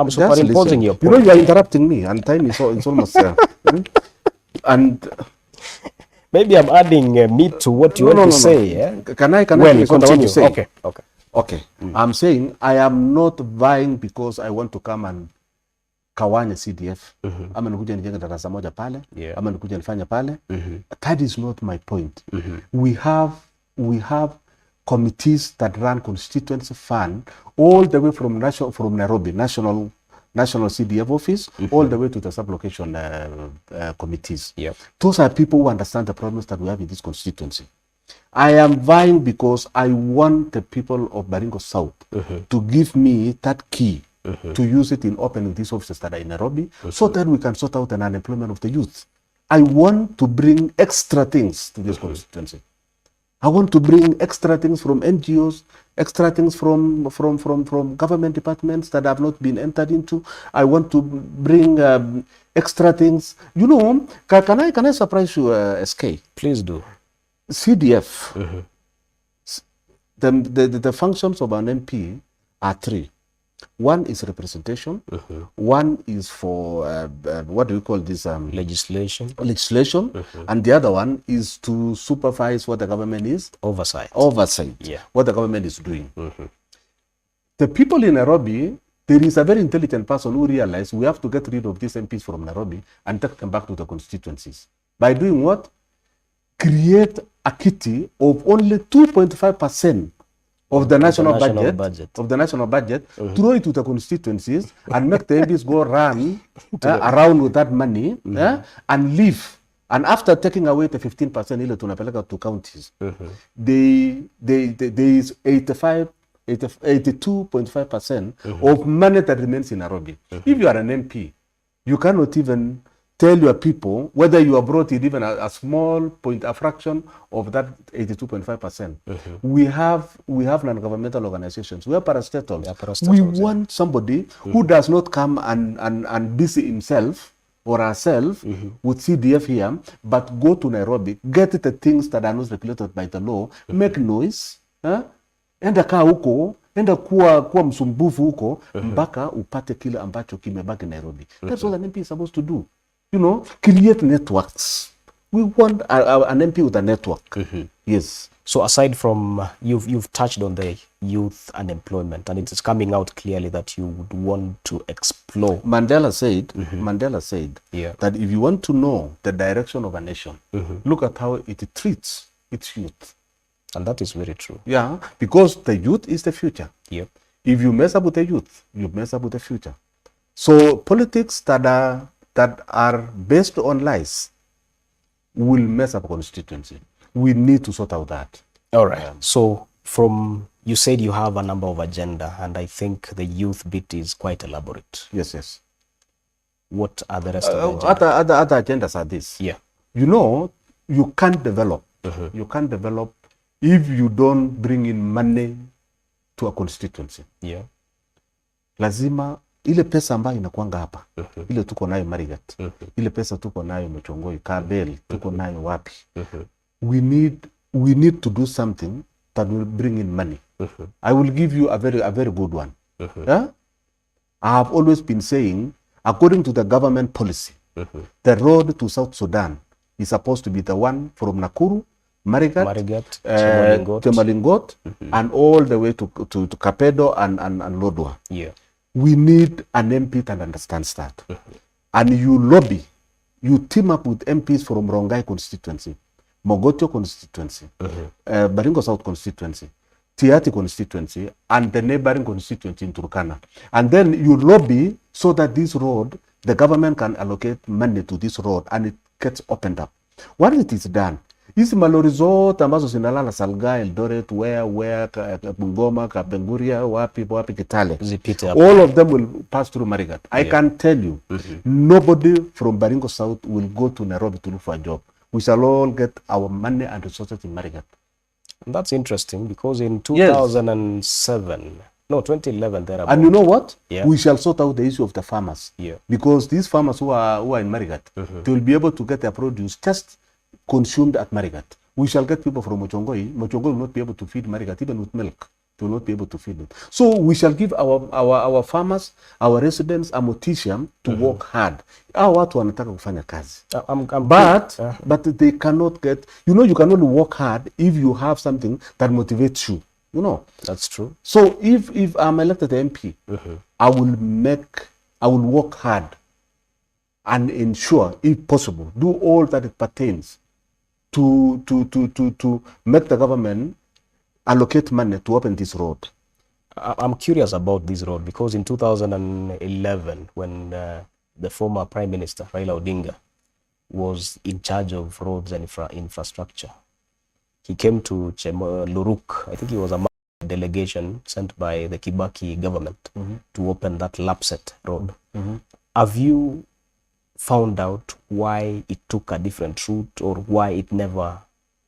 superimposing your point. You know, you are interrupting me, and time is almost and maybe I'm adding meat to what you want to say. Yeah? Can I continue to say? Okay. I'm saying I am not vying because I want to come and kawanya CDF. Ama nikuja nijenge darasa moja pale. Ama nikuja nifanya pale. That is not my point. We have committees that run constituency fund all the way from Nairobi, national CDF office, all the way to the sub-location committees. Those are people who understand the problems that we have in this constituency. I am vying because I want the people of Baringo South to give me that key to use it in opening these offices that are in Nairobi, so that we can sort out an unemployment of the youth. I want to bring extra things to this constituency. I want to bring extra things from NGOs, extra things from government departments that have not been entered into. I want to bring extra things. You know, can I surprise you, SK? Please do. CDF, the functions of an MP are 3. One is representation. One is for what do we call this? Legislation. And the other one is to supervise what the government is. Oversight. Yeah. What the government is doing. The people in Nairobi, there is a very intelligent person who realized we have to get rid of these MPs from Nairobi and take them back to the constituencies. By doing what? Create a kitty of only 2.5% of the national budget, throw it to the constituencies and make the MPs go run around with that money and leave. And after taking away the 15% ile tunapeleka to counties, there is 82.5% of money that remains in Nairobi. If you are an MP, you cannot even tell your people whether you are brought in even a small point, a fraction of that 82.5%. We have non-governmental organizations. We are parastatals. We want somebody who does not come and busy himself or herself with CDF here, but go to Nairobi, get the things that are not regulated by the law, make noise, enda kaa huko, enda kuwa msumbufu huko, mpaka upate kile ambacho kimebaki Nairobi. That's what an MP is supposed to do. You know, create networks. We want an MP with a network. Yes. So aside from, you've touched on the youth unemployment, and it is coming out clearly that you would want to explore. Mandela said that if you want to know the direction of a nation, look at how it treats its youth. And that is very true. Yeah, because the youth is the future. Yep. If you mess up with the youth, you mess up with the future. So politics that are based on lies will mess up constituency. We need to sort out that. All right. So you said you have a number of agenda, and I think the youth bit is quite elaborate. Yes, yes. What are the rest of the agenda? Other agendas are this. Yeah. You know, you can't develop. You can't develop if you don't bring in money to a constituency. Yeah. Lazima ile pesa ambayo inakuanga hapa, ile tuko nayo Marigat, ile pesa tuko nayo Mchongoi, Kabel, tuko nayo wapi. We need to do something that will bring in money. I will give you a very good one. Yeah? I have always been saying, according to the government policy, the road to South Sudan is supposed to be the one from Nakuru, Marigat, Temalingot, and all the way to Kapedo and Lodwar. Yeah. We need an MP that understands that. And you lobby, you team up with MPs from Rongai constituency, Mogotio constituency, Baringo South constituency, Tiati constituency, and the neighboring constituency in Turkana. And then you lobby so that this road, the government can allocate money to this road and it gets opened up. When it is done, hizi malori zote ambazo zinalala Salga, Eldoret, where Bungoma, Kapenguria, wapi Kitale, all of them will pass through Marigat. I can tell you, nobody from Baringo South will go to Nairobi to look for a job. We shall all get our money and resources in Marigat. That's interesting, because in 2011 there are. And you know what? Yeah. We shall sort out the issue of the farmers. Yeah. Because these farmers who are in Marigat, they will be able to get their produce just consumed at Marigat. We shall get people from Mochongoi. Mochongoi will not be able to feed Marigat, even with milk. They will not be able to feed it. So we shall give our farmers, our residents, a motivation to work hard. Watu wanataka kufanya kazi. But they cannot get, you can only work hard if you have something that motivates you. That's true. So if I'm elected MP, I will work hard and ensure, if possible, do all that it pertains to make the government allocate money to open this road. I'm curious about this road, because in 2011, when the former Prime Minister, Raila Odinga, was in charge of roads and infrastructure, he came to Luruk. I think he was a delegation sent by the Kibaki government to open that Lapset road. Have you found out why it took a different route, or why it never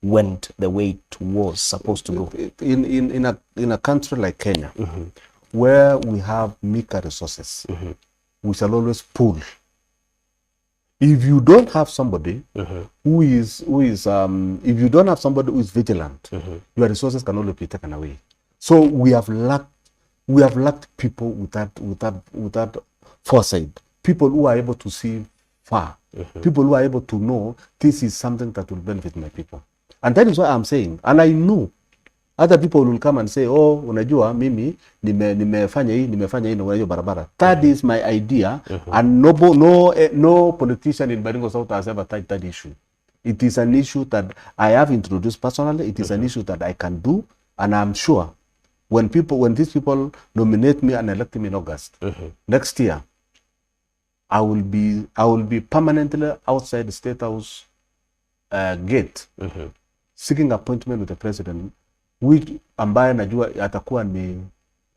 went the way it was supposed to go? In a country like Kenya, where we have meager resources, we shall always pool. If you don't have somebody who is if you don't have somebody who is vigilant, your resources can only be taken away. So we have lacked people with that foresight, people who are able to see far, people who are able to know this is something that will benefit my people. And that is what I'm saying. And I know other people will come and say, unajua mimi nimefanya hii unajua barabara. That is my idea, and no politician in Baringo South has ever touched that issue. It is an issue that I have introduced personally. It is an issue that I can do, and I'm sure when these people nominate me and elect me in August next year, I will be permanently outside the Statehouse gate, seeking appointment with the president, which ambaye najua atakuwa ni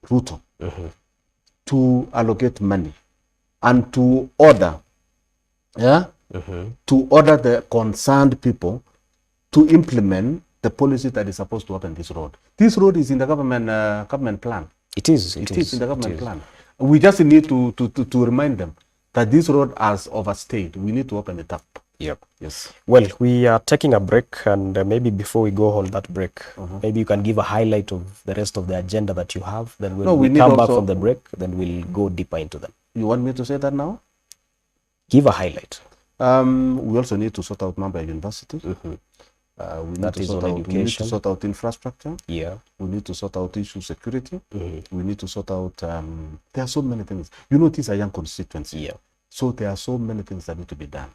Ruto, to allocate money and to order the concerned people to implement the policy that is supposed to open this road. This road is in the government plan. It is in the government plan. We just need to remind them that this road has overstayed. We need to open it up. Yep. Yes. Well, we are taking a break, and maybe before we go on that break, maybe you can give a highlight of the rest of the agenda that you have. Then we come back from the break, then we'll go deeper into them. You want me to say that now? Give a highlight. We also need to sort out Mamba University. We need to sort out infrastructure. Yeah. We need to sort out issue security. We need to sort out, there are so many things. These are young constituencies. Yeah. So there are so many things that need to be done.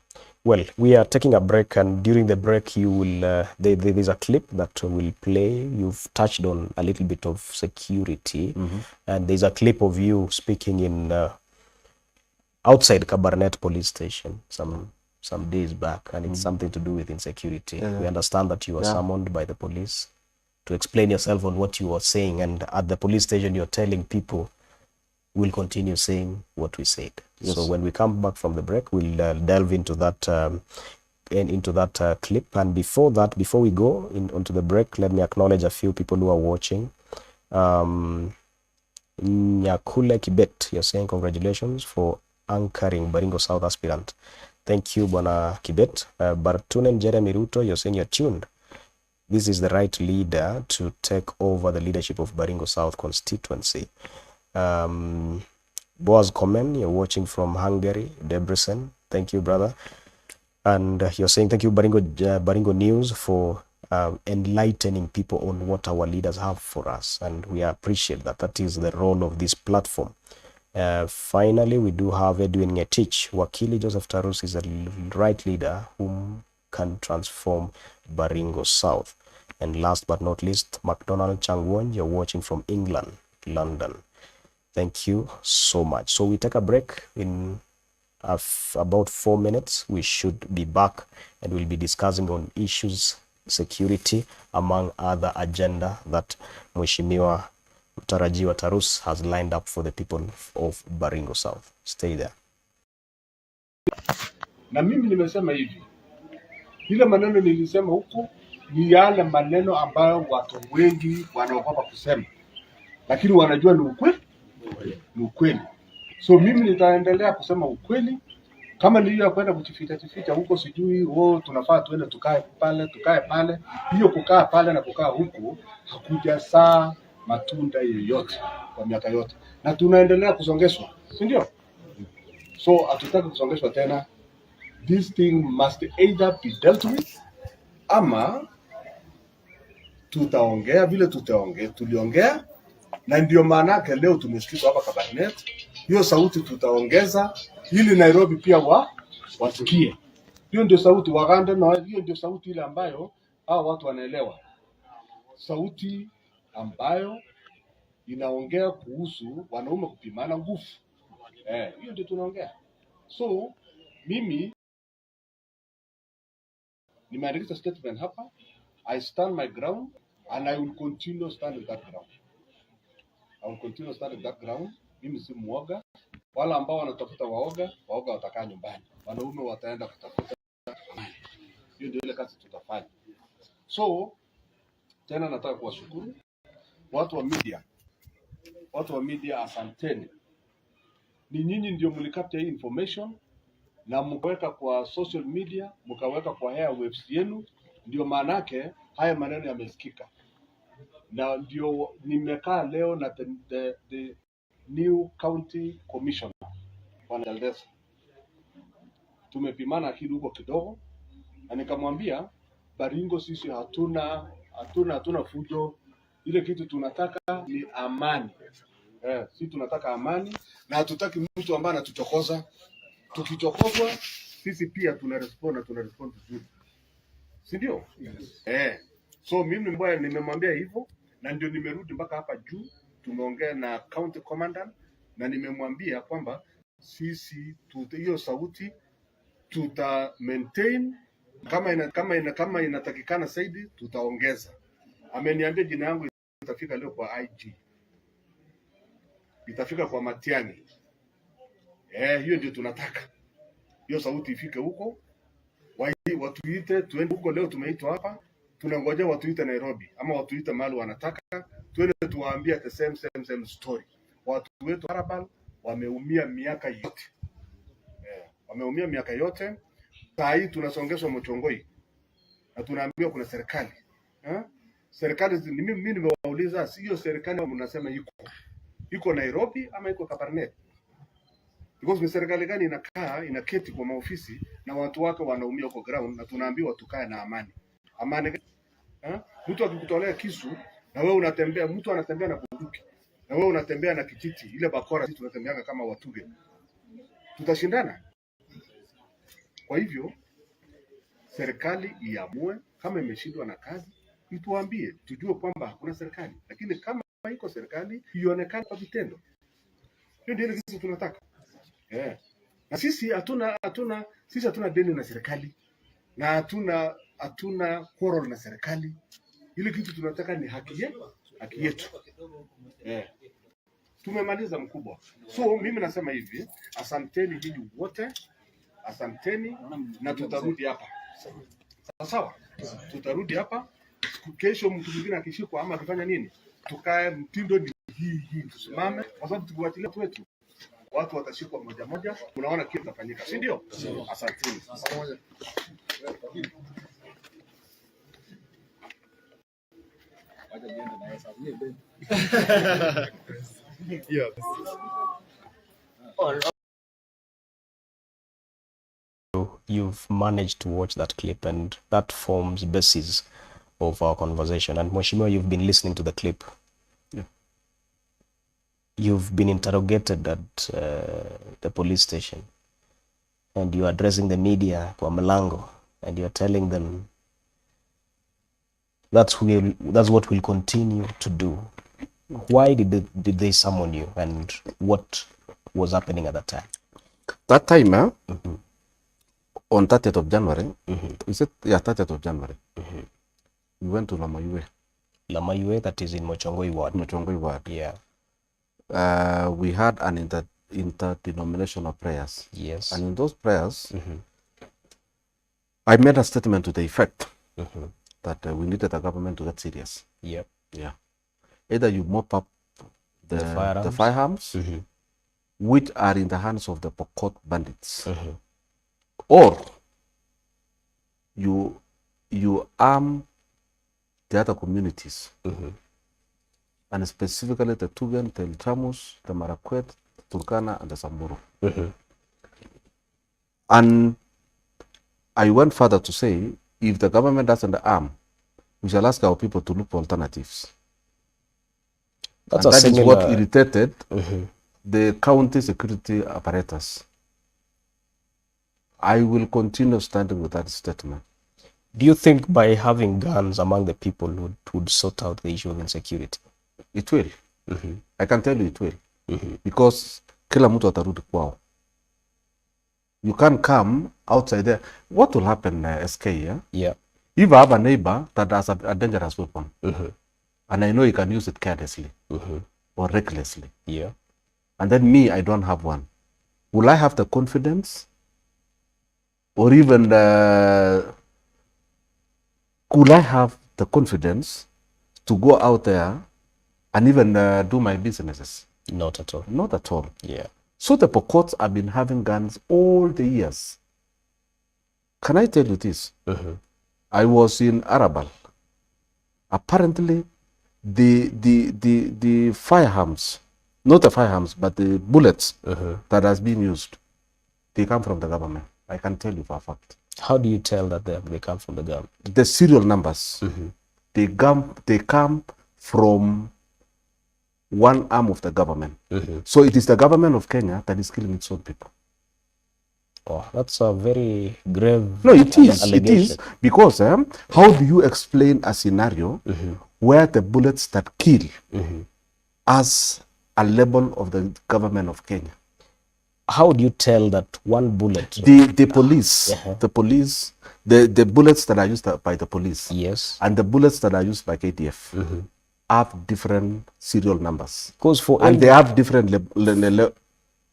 Well, we are taking a break, and during the break you will there's a clip that will play. You've touched on a little bit of security, and there's a clip of you speaking in outside Kabarnet police station some days back, and it's something to do with insecurity. We understand that you were summoned by the police to explain yourself on what you were saying, and at the police station you're telling people we'll continue saying what we said. Yes. So when we come back from the break, we'll delve into that clip. And before we go onto the break, let me acknowledge a few people who are watching. Nyakule Kibet, you're saying congratulations for anchoring Baringo South aspirant. Thank you, Bwana Kibet. Bartunen Jeremy Ruto, you're saying you're tuned. This is the right leader to take over the leadership of Baringo South constituency. Boaz Komen, you're watching from Hungary. Debrecen, thank you, brother. And you're saying thank you, Baringo News, for enlightening people on what our leaders have for us, and we appreciate that. That is the role of this platform. Finally, we do have Edwin Ngetich. Wakili Joseph Tarus is the right leader whom can transform Baringo South. And last but not least, McDonald Changwon, you're watching from England, London. Thank you so much. So we take a break in about 4 minutes. We should be back, and we'll be discussing on issues, security, among other agenda that Mheshimiwa Mtarajiwa Tarus has lined up for the people of Baringo South. Stay there. Na mimi nimesema hivi, ile maneno nilisema huko ni yale maneno ambayo watu wengi wanaogopa kusema, lakini wanajua ni ukweli, ni ukweli. So mimi nitaendelea kusema ukweli. Kama ni hiyo kwenda kujificha huko, sijui tunafaa tuende tukae pale. Hiyo kukaa pale na kukaa huko hakujazaa matunda yoyote kwa miaka yote, na tunaendelea kusongeshwa, si ndio? So hatutaki kusongeshwa tena. This thing must either be dealt with, ama tutaongea vile tuliongea, na ndio maana yake leo tumesikizwa hapa Kabarnet. Hiyo sauti tutaongeza ili Nairobi pia wasikie. Hiyo ndio sauti Waganda, na hiyo ndio sauti ile ambayo hao watu wanaelewa. Sauti ambayo inaongea kuhusu wanaume kupimana nguvu. Hiyo ndio tunaongea. So mimi nimeandika statement hapa. I stand my ground, and I will continue standing that ground. I will continue standing that ground. Mimi si muoga. Wala ambao wanatafuta waoga watakaa nyumbani. Wanaume wataenda kutafuta amani. Hiyo ndio ile kazi tutafanya. So tena nataka kuwashukuru watu wa media. Watu wa media, asanteni. Ni nyinyi ndio mlikapta hii information na mkaweka kwa social media, mkaweka kwa airwaves yenu, ndio maana yake haya maneno yamesikika. Na ndio nimekaa leo na the new county commissioner Wanaldesa. Tumepimana akili huko kidogo, na nikamwambia Baringo sisi hatuna fujo. Ile kitu tunataka ni amani. Sisi tunataka amani, na hatutaki mtu ambaye anatuchokoza. Tukichokozwa sisi pia tunarespond vizuri. Si ndio? Yes. So mimi nimemwambia hivyo, na ndio nimerudi mpaka hapa juu. Tumeongea na county commandant, na nimemwambia kwamba sisi hiyo sauti tuta maintain, kama inatakikana zaidi tutaongeza. Ameniambia jina yangu itafika leo kwa IG. Itafika kwa Matiani. Hiyo ndio tunataka. Hiyo sauti ifike huko. Watuite tuende huko. Leo tumeitwa hapa. Tunangojea watuite Nairobi ama watuite mahali wanataka. Tuende tuwaambie the same story. Watu wetu Arabal wameumia miaka yote. Wameumia miaka yote. Saa hii tunasongeshwa Mochongoi. Na tunaambiwa kuna serikali. Serikali mimi nimewauliza, hiyo serikali mnasema iko Nairobi ama iko Kabarnet? Because ni serikali gani inaketi kwa maofisi na watu wake wanaumia huko ground, na tunaambiwa tukae na amani. Amani mtu akikutolea kisu na wewe unatembea, mtu anatembea na bunduki na wewe unatembea na kijiti ile bakora, sisi tunatembea kama watuge. tutashindana. Kwa hivyo serikali iamue, kama imeshindwa na kazi ituambie, tujue kwamba hakuna serikali, lakini kama iko serikali ionekane kwa vitendo. Hiyo ndio sisi tunataka. Na sisi hatuna deni na serikali, na hatuna quarrel na serikali. Ile kitu tunataka ni haki yetu. Tumemaliza mkubwa. So mimi nasema hivi, asanteni hili wote, asanteni, na tutarudi hapa. Sawa? Tutarudi hapa. Kesho mtu mwingine akishikwa ama akifanya nini, tukae mtindo ni hii, tusimame, kwa sababu tukiwachilia wetu watu watashikwa moja moja, unaona kitu kitafanyika, si ndio? Asanteni. You've managed to watch that clip, and that forms basis of our conversation. And Mheshimiwa, you've been listening to the clip. Yeah. You've been interrogated at the police station, and you're addressing the media kwa mlango, and you're telling them that's what we'll continue to do. Why did they summon you, and what was happening at that time? That time, on 30th of January, is it? Yeah, 30th of January. We went to Lamayue. Lamayue, that is in Mochongoi ward. Mochongoi ward. Yeah. We had an interdenominational prayers. Yes. And in those prayers, I made a statement to the effect that we needed the government to get serious. Yep. Yeah. Either you mop up the firearms, which are in the hands of the Pokot bandits, or you arm the other communities, and specifically the Tugen, the Tarus, the Marakwet, the Turkana, and the Samburu. And I went further to say, if the government doesn't arm, we shall ask our people to look for alternatives. That is what irritated the county security apparatus. I will continue standing with that statement. Do you think by having guns among the people would sort out the issue of insecurity? It will. I can tell you it will. Because kila mtu atarudi kwao. You can't come outside there. What will happen, SK? Yeah. If I have a neighbor that has a dangerous weapon, and I know he can use it carelessly or recklessly, and then me, I don't have one, will I have the confidence, or even could I have the confidence to go out there and even do my businesses? Not at all. Not at all. Yeah. So the Pokots have been having guns all the years. Can I tell you this? I was in Arabal. Apparently, the firearms, not the firearms, but the bullets that has been used, they come from the government. I can tell you for a fact. How do you tell that they come from the government? The serial numbers, they come from one arm of the government. So it is the government of Kenya that is killing its own people. Oh, that's a very grave No, it is. It is. Because how do you explain a scenario where the bullets that kill as a label of the government of Kenya? How do you tell that one bullet? The police, the bullets that are used by the police, and the bullets that are used by KDF have different serial numbers. And they have different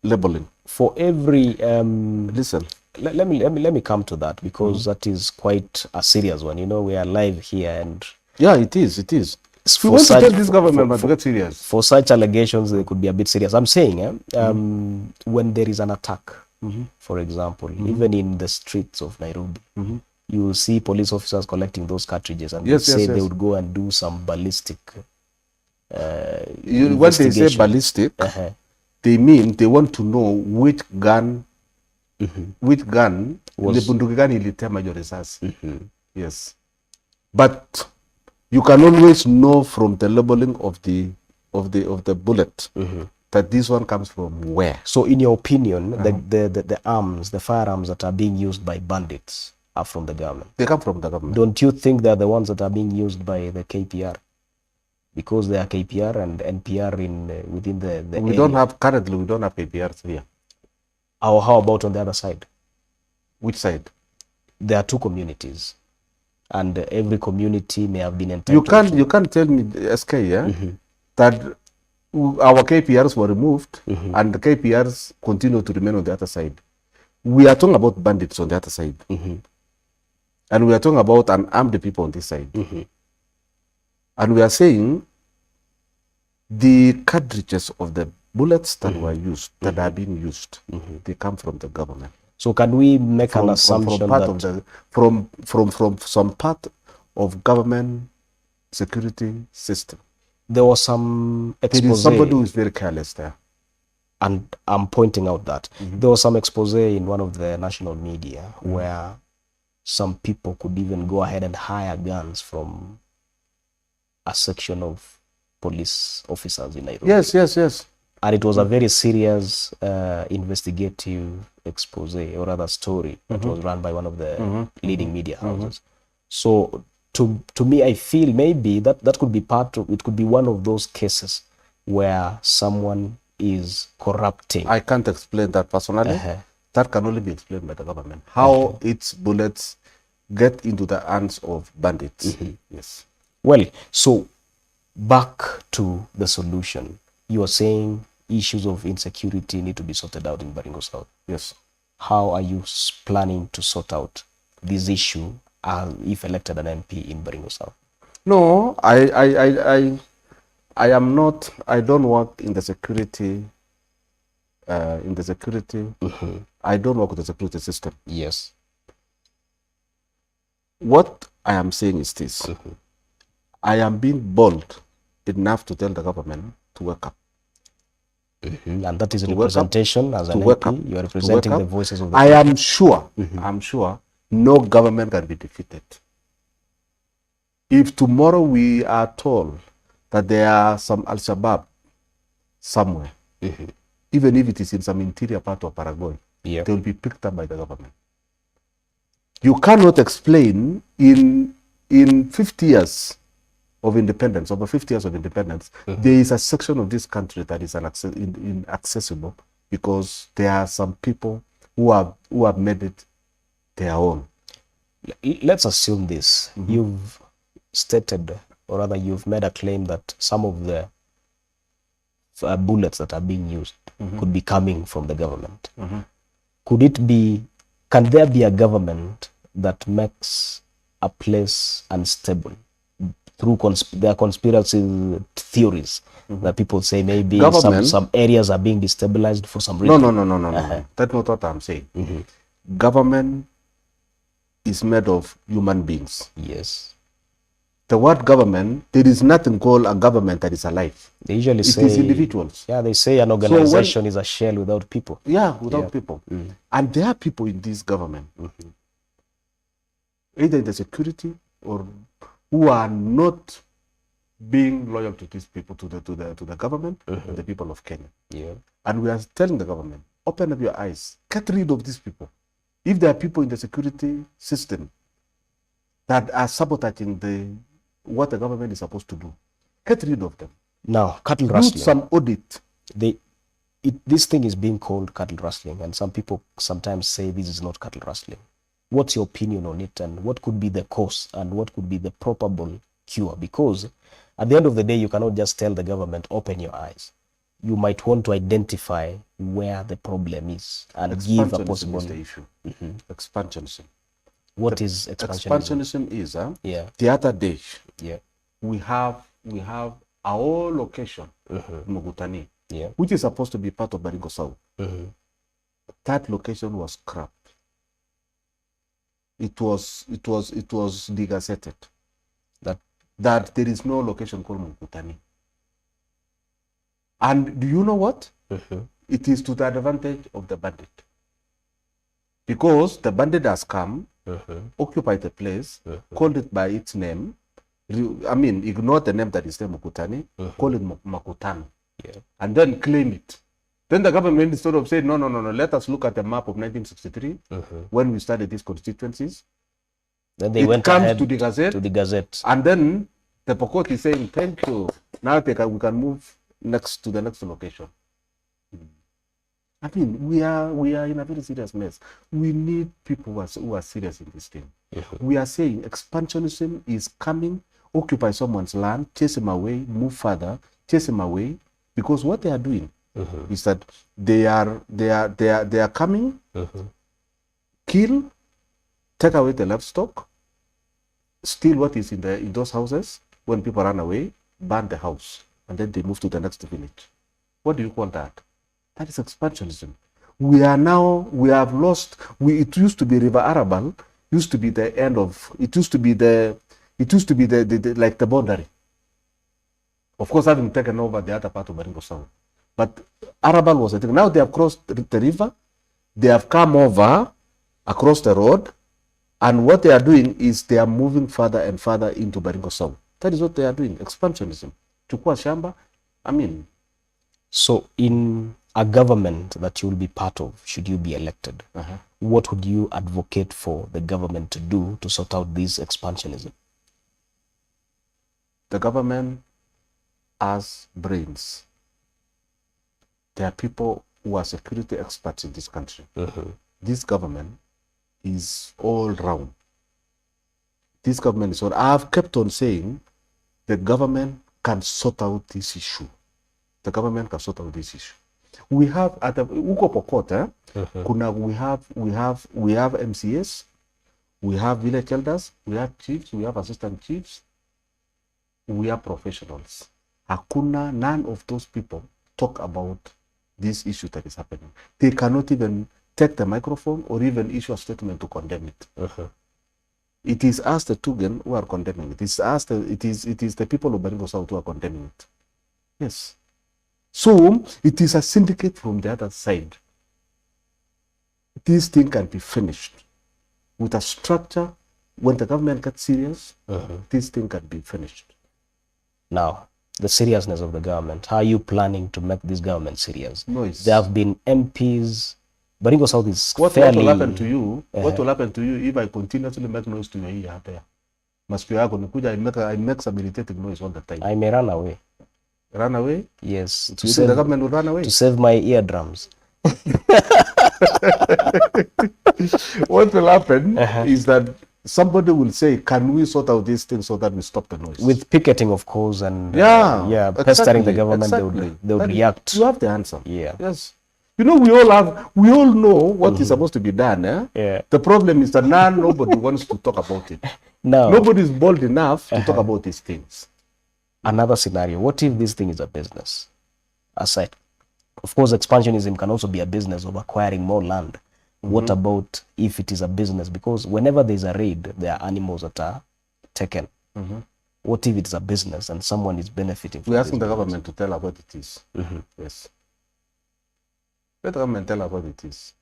labeling. For every listen, let me come to that, because that is quite a serious one. You know, we are live here, and yeah, it is. We want to tell this government to get serious. For such allegations, they could be a bit serious. I'm saying, when there is an attack, for example, even in the streets of Nairobi, you will see police officers collecting those cartridges, and they would go and do some ballistic when they say ballistic, they mean they want to know which gun was bunduki gani ilitema hiyo risasi. Yes, but you can always know from the labeling of the bullet that this one comes from where. So in your opinion, the arms, the firearms that are being used by bandits are from the government? They come from the government. Don't you think they're the ones that are being used by the KPR? Because they are KPR and NPR within the we area. don't have, currently we don't have KPRs here. How about on the other side? Which side? There are two communities, and every community may have been entitled. You can't tell me, SK, that our KPRs were removed and the KPRs continue to remain on the other side. We are talking about bandits on the other side. And we are talking about unarmed people on this side. And we are saying the cartridges of the bullets that were used, that are being used, they come from the government. So can we make an assumption from some part of government security system? There was some expose. There is somebody who is very careless there. And I'm pointing out that there was some expose in one of the national media where some people could even go ahead and hire guns from a section of police officers in Nairobi. Yes. And it was a very serious investigative expose, or rather story, that was run by one of the leading media houses. So to me, I feel maybe that could be it could be one of those cases where someone is corrupting. I can't explain that personally. That can only be explained by the government. How its bullets get into the hands of bandits. Yes. Well, so back to the solution. You are saying issues of insecurity need to be sorted out in Baringo South. Yes. How are you planning to sort out this issue if elected an MP in Baringo South? No, I am not. I don't work in the security. I don't work with the security system. Yes. What I am saying is this. I am being bold enough to tell the government to wake up. And that is a representation as an MP. You are representing the voices of the people. I am sure, I'm sure no government can be defeated. If tomorrow we are told that there are some Al-Shabaab somewhere, even if it is in some interior part of Paraguay, they will be picked up by the government. You cannot explain in 50 years of independence, over 50 years of independence, there is a section of this country that is inaccessible because there are some people who have made it their own. Let's assume this. You've stated, or rather you've made a claim that some of the bullets that are being used could be coming from the government. Can there be a government that makes a place unstable through there are conspiracy theories that people say maybe some areas are being destabilized for some reason? No. That's not what I'm saying. Government is made of human beings. Yes. The word government, there is nothing called a government that is alive. They usually say it is individuals. Yeah, they say an organization is a shell without people. Yeah, without people. And there are people in this government, either in the security or who are not being loyal to these people, to the government, and the people of Kenya. Yeah. And we are telling the government, open up your eyes, get rid of these people. If there are people in the security system that are sabotaging what the government is supposed to do, get rid of them. Now, cattle rustling. Do some audit. This thing is being called cattle rustling, and some people sometimes say this is not cattle rustling. What's your opinion on it, and what could be the cause, and what could be the probable cure? Because at the end of the day, you cannot just tell the government, open your eyes. You might want to identify where the problem is and give a possible... is the issue. Expansionism. What is expansionism? Expansionism is the other day. Yeah. We have a whole location, Mugutani, which is supposed to be part of Baringo South. That location was scrapped. It was degazetted. That there is no location called Mugutani. And do you know what? It is to the advantage of the bandit. Because the bandit has come, occupied the place, called it by its name. I mean, ignore the name that is there, Mukutani, call it Makutano. and then claim it. Then the government, instead of saying, no, let us look at the map of 1963, when we started these constituencies. Then they went ahead to the Gazette. And then the Pokot is saying, thank you. Now we can move to the next location. I mean, we are in a very serious mess. We need people who are serious in this thing. We are saying expansionism is coming, occupy someone's land, chase him away, move further, chase him away, because what they are doing is that they are coming, kill, take away the livestock, steal what is in those houses. When people run away, burn the house, and then they move to the next village. What do you call that? That is expansionism. We have lost. It used to be River Arabal, used to be the end of. It used to be the like the boundary. Of course, having taken over the other part of Baringo South, but Arabal was a thing. Now they have crossed the river. They have come over across the road, and what they are doing is they are moving further and further into Baringo South. That is what they are doing. Expansionism. Chukua shamba. I mean. So in a government that you will be part of, should you be elected, what would you advocate for the government to do to sort out this expansionism? The government has brains. There are people who are security experts in this country. This government is all round. This government is all. I've kept on saying the government can sort out this issue. The government can sort out this issue. We have at the Uko Pokot, we have MCS, we have village elders, we have chiefs, we have assistant chiefs, we are professionals. None of those people talk about this issue that is happening. They cannot even take the microphone or even issue a statement to condemn it. It is us, the Tugen, who are condemning it. It is the people of Baringo South who are condemning it. Yes. So it is a syndicate from the other side. This thing can be finished with a structure. When the government gets serious, this thing can be finished. Now, the seriousness of the government. How are you planning to make this government serious? Noise. There have been MPs. Baringo South is What will happen to you? What will happen to you if I continuously make noise to your ear there? I make some irritating noise all the time. I may run away. Run away? Yes. To save the government will run away? To save my eardrums. What will happen is that somebody will say, can we sort out this thing so that we stop the noise? With picketing, of course, and pestering the government, they would react. You have the answer. Yeah. Yes. You know, we all know what is supposed to be done. Yeah. The problem is that nobody wants to talk about it. No. Nobody is bold enough to talk about these things. Another scenario, what if this thing is a business? Aside, of course, expansionism can also be a business of acquiring more land. What about if it is a business? Because whenever there's a raid, there are animals that are taken. What if it's a business and someone is benefiting from it? We're asking the government to tell us what it is. Yes. Let the government tell us what it is.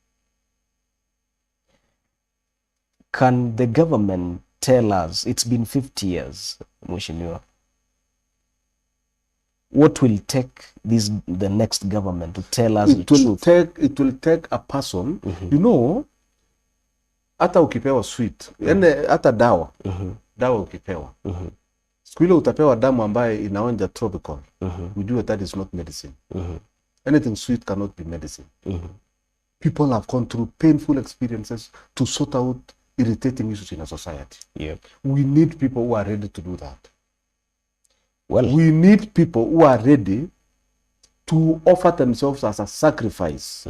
Can the government tell us, it's been 50 years, Mheshimiwa, what will take the next government to tell us the truth? It will take a person, you know, hata ukipewa sweet, hata dawa ukipewa. Siku ile utapewa damu ambaye inaonja tropical. We do that is not medicine. Anything sweet cannot be medicine. People have gone through painful experiences to sort out irritating issues in a society. We need people who are ready to do that. Well, we need people who are ready to offer themselves as a sacrifice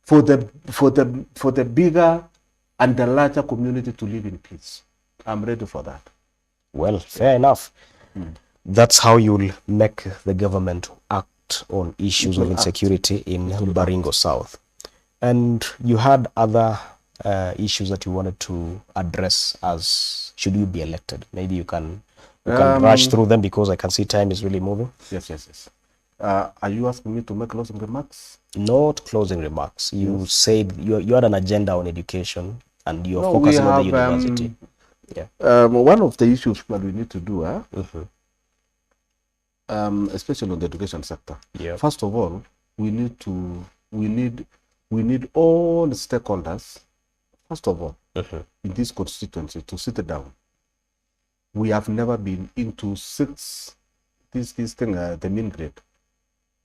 for the bigger and the larger community to live in peace. I'm ready for that. Well, fair enough. That's how you'll make the government act on issues of insecurity in Baringo South. And you had other issues that you wanted to address as should you be elected. Maybe you can rush through them because I can see time is really moving. Yes. Are you asking me to make closing remarks? Not closing remarks. You said you had an agenda on education and you're focusing on the university. One of the issues that we need to do, especially on the education sector. Yeah. First of all, we need all the stakeholders, first of all, in this constituency to sit down. We have never been into this thing, the mean grade.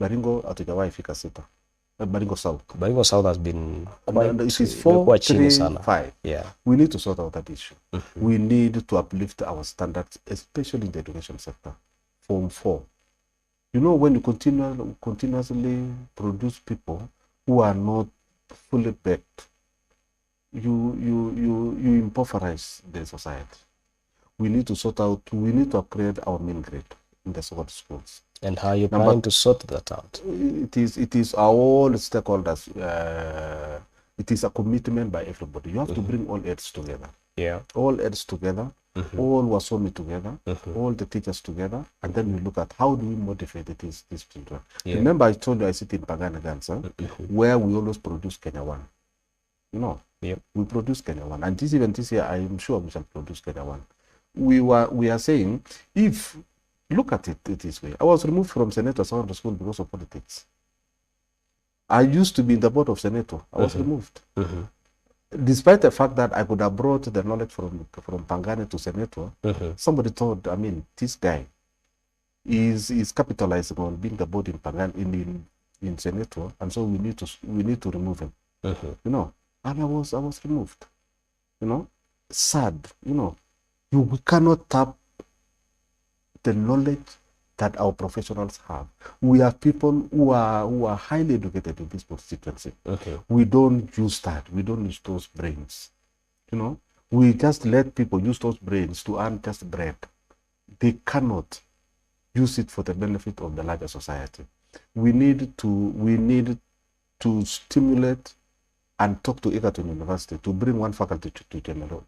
Baringo hatujawahi fika sita. Baringo South. Baringo South has been And it is imekuwa 4, chini 3, sana. 5. Yeah. We need to sort out that issue. We need to uplift our standards, especially in the education sector. Form 4. You know, when you continuously produce people who are not fully baked, you impoverish the society. We need to we need to upgrade our mean grade in the secondary schools. And how are you planning to sort that out? It is all stakeholders. It is a commitment by everybody. You have to bring all heads together. Yeah. All heads together, all Wasomi together, all the teachers together, and then we look at how do we motivate these children. Yeah. Remember, I told you I sit in Pagana Gansa, where we always produce Kenya 1. You know, we produce Kenya 1, and even this year, I am sure we shall produce Kenya 1. We are saying, if look at it this way, I was removed from Senator Secondary School because of politics. I used to be in the board of Senator. I was removed. Despite the fact that I could have brought the knowledge from Pangani to Senator, somebody thought, I mean, this guy is capitalizing on being the board in Pangani in Senator, and so we need to remove him. You know, and I was removed. You know, sad. You know, we cannot tap the knowledge that our professionals have. We have people who are highly educated in this constituency. We don't use that. We don't use those brains. You know, we just let people use those brains to earn just bread. They cannot use it for the benefit of the larger society. We need to stimulate and talk to Egerton University to bring one faculty to General.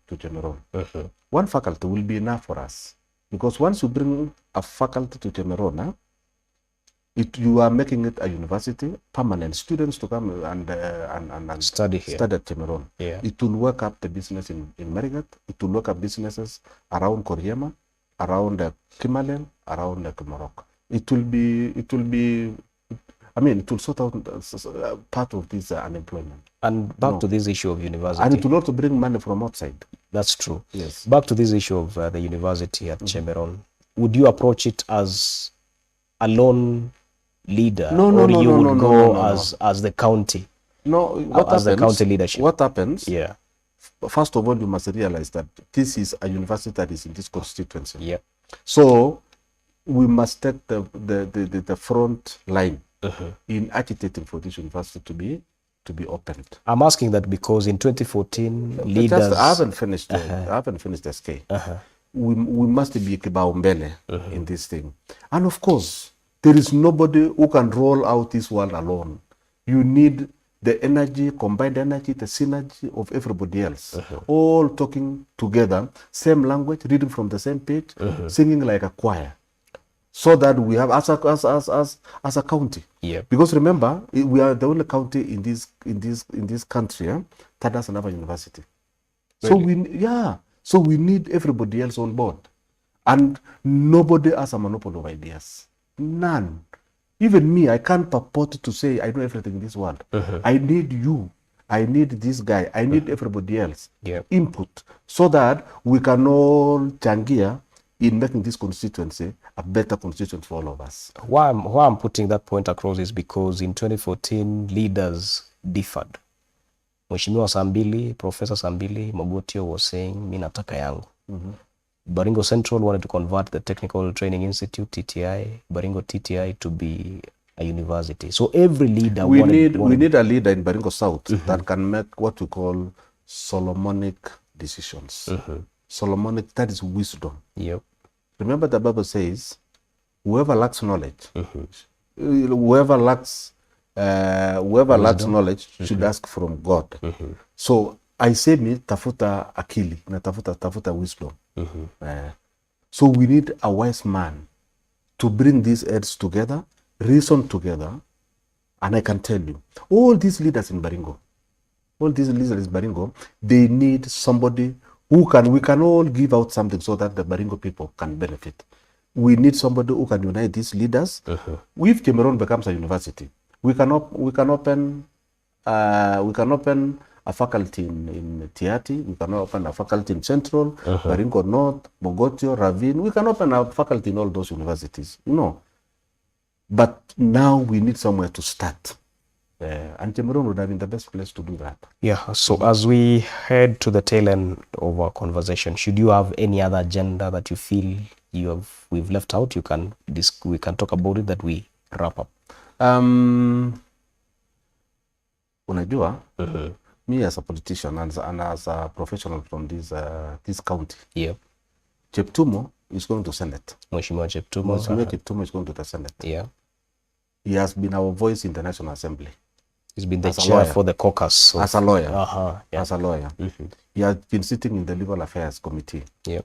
One faculty will be enough for us. Because once you bring a faculty to Temerona, you are making it a university, permanent students to come and study here. Study at Temerona. Yeah. It will work up the business in Marigat. It will work up businesses around Koriema, around Kimalen, around Morocco. It will be. I mean, it will sort out part of this unemployment. And back to this issue of university. And it will also bring money from outside. That's true. Yes. Back to this issue of the university at Chemeron. Would you approach it as a lone leader, or you would go as the county? No, the county leadership. What happens? Yeah. First of all, you must realize that this is a university that is in this constituency. Yeah. So we must take the front line in agitating for this university to be opened. I'm asking that because in 2014, leaders. I haven't finished. I haven't finished the SK. We must be kibaumbele in this thing, and of course, there is nobody who can roll out this world alone. You need the energy, combined energy, the synergy of everybody else, all talking together, same language, reading from the same page, singing like a choir. So that we have as a county. Yeah. Because remember, we are the only county in this country that doesn't have a university. Really? So we need everybody else on board, and nobody has a monopoly of ideas. None. Even me, I can't purport to say I know everything in this world. I need you. I need this guy. I need everybody else input, so that we can all changia in making this constituency a better constituency for all of us. Why I'm putting that point across is because in 2014, leaders differed. Mheshimiwa Sambili, Professor Sambili Mogotio was saying, "Mi nataka yangu." Baringo Central wanted to convert the Technical Training Institute, TTI, Baringo TTI, to be a university. So every leader we need a leader in Baringo South that can make what we call Solomonic decisions. Solomonic, that is wisdom. Yep. Remember the Bible says, whoever lacks knowledge, whoever lacks knowledge should ask from God. So I say me tafuta akili, na tafuta wisdom. So we need a wise man to bring these heads together, reason together, and I can tell you, all these leaders in Baringo, they need somebody we can all give out something so that the Baringo people can benefit. we need somebody who can unite these leaders. If Cameroon becomes a university, we can open a faculty in Tiati, we can open a faculty in Central, Baringo North, Mogotio, Ravine. We can open a faculty in all those universities, you know. But now we need somewhere to start. And Cameroon would have been the best place to do that. Yeah, so as we head to the tail end of our conversation, should you have any other agenda that you feel we've left out, we can talk about it, that we wrap up. Unajua, me as a politician and as a professional from this county, Cheptumo is going to Senate. Mheshimiwa Cheptumo is going to the Senate. Yeah. He has been our voice in the National Assembly. He's been the chair for the caucus. As a lawyer. Yeah. As a lawyer. He has been sitting in the Legal Affairs Committee. Yeah.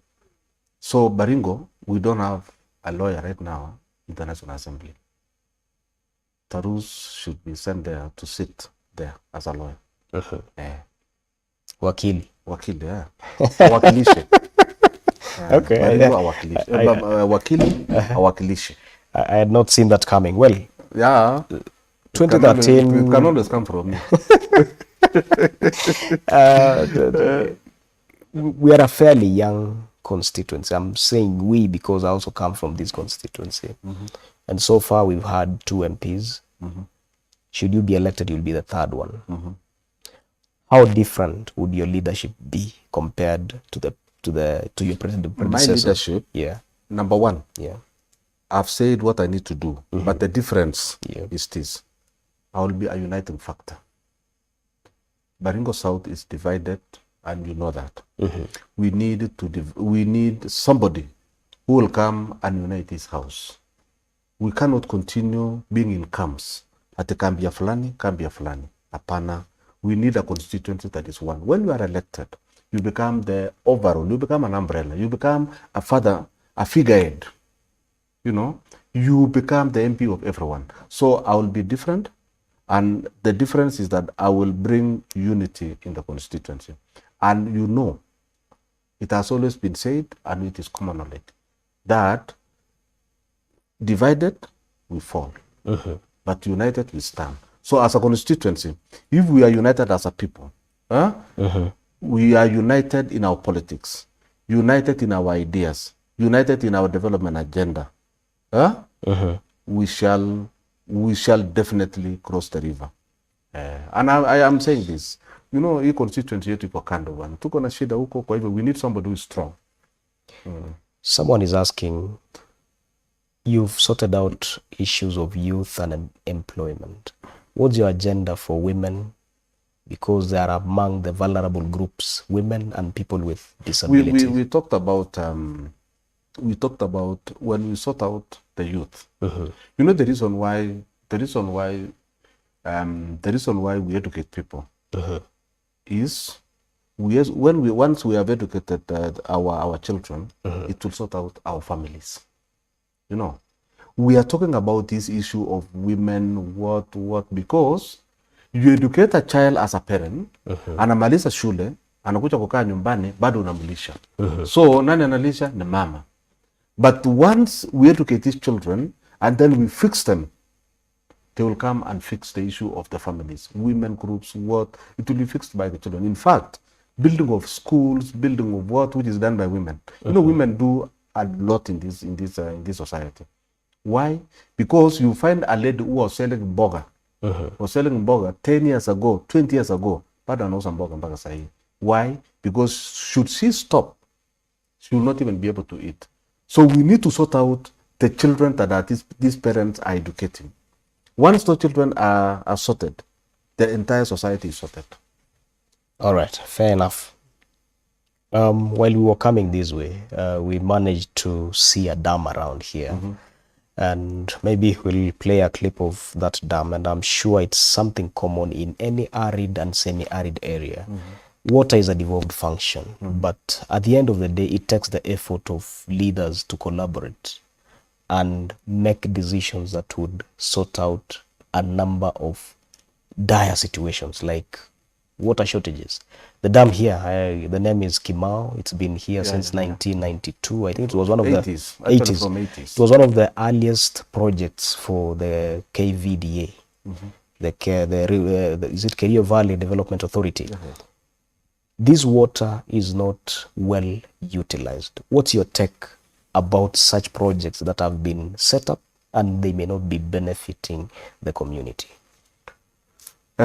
So Baringo, we don't have a lawyer right now in the National Assembly. Tarus should be sent there to sit there as a lawyer. Wakili, yeah. Wakilishe. Okay. Wakilishe. I had not seen that coming. Well, yeah. 2013. It can always come from me. We are a fairly young constituency. I'm saying we because I also come from this constituency. And so far we've had 2 MPs. Should you be elected, you'll be the 3rd one. How different would your leadership be compared to your predecessor? My leadership, number 1, I've said what I need to do, but the difference is this: I will be a uniting factor. Baringo South is divided, and you know that. We need somebody who will come and unite this house. We cannot continue being in camps. Ati kambia fulani, Apana. We need a constituency that is one. When you are elected, you become the overall, you become an umbrella, you become a father, a figurehead. You know, you become the MP of everyone. So I will be different, and the difference is that I will bring unity in the constituency. And you know, it has always been said, and it is common knowledge, that divided we fall, but united we stand. So as a constituency, if we are united as a people, we are united in our politics, united in our ideas, united in our development agenda, we shall definitely cross the river. And I am saying this, you know, hii constituency yetu iko kando bwana. Tuko na shida huko, kwa hivyo we need somebody who is strong. Someone is asking, you've sorted out issues of youth and employment. What's your agenda for women? Because they are among the vulnerable groups, women and people with disabilities. We talked about when we sort out the youth. You know, the reason why we educate people is once we have educated our children, it will sort out our families. You know, we are talking about this issue of women, what, because you educate a child as a parent, anamaliza shule, anakuja kukaa nyumbani, bado unamlisha. So nani analisha? Ni mama. But once we educate these children and then we fix them, they will come and fix the issue of the families, women groups, what, it will be fixed by the children. In fact, building of schools, building of what, which is done by women. You know, women do a lot in this society. Why? Because you find a lady who was selling mboga, was selling mboga 10 years ago, 20 years ago, bado anauza mboga mpaka sahi. Why? Because should she stop, she will not even be able to eat. So we need to sort out the children that these parents are educating. Once those children are sorted, the entire society is sorted. All right, fair enough. While we were coming this way, we managed to see a dam around here. And maybe we'll play a clip of that dam, and I'm sure it's something common in any arid and semi-arid area. Water is a devolved function, but at the end of the day, it takes the effort of leaders to collaborate and make decisions that would sort out a number of dire situations like water shortages. The dam here, the name is Kimau. It's been here since 1992. I think it was one of 80s. the 80s. From 80s. It was one of the earliest projects for the KVDA, is it Kericho Valley Development Authority? This water is not well utilized. What's your take about such projects that have been set up and they may not be benefiting the community?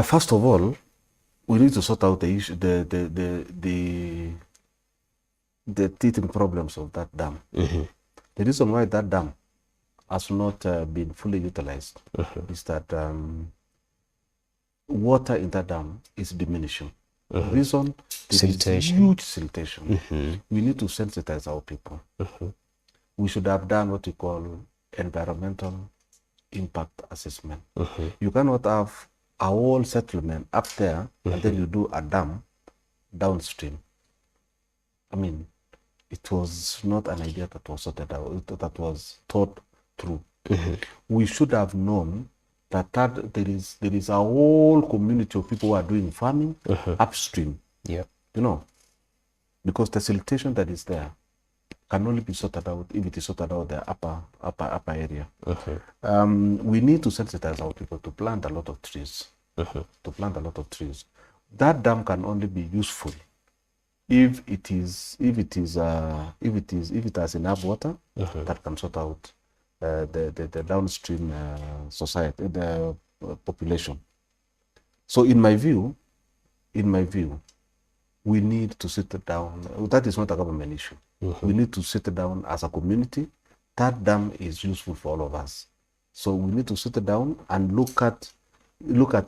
First of all, we need to sort out the issue, the teething problems of that dam. The reason why that dam has not been fully utilized is that water in that dam is diminishing. The reason, there is huge siltation. We need to sensitize our people. We should have done what we call environmental impact assessment. You cannot have a whole settlement up there and then you do a dam downstream. I mean, it was not an idea that was sorted out, that was thought through. We should have known that there is a whole community of people who are doing farming upstream. You know, because the siltation that is there can only be sorted out if it is sorted out the upper area. We need to sensitize our people to plant a lot of trees. That dam can only be useful if it has enough water that can sort out the downstream society, the population. So in my view, we need to sit down. That is not a government issue. We need to sit down as a community. That dam is useful for all of us. So we need to sit down and look at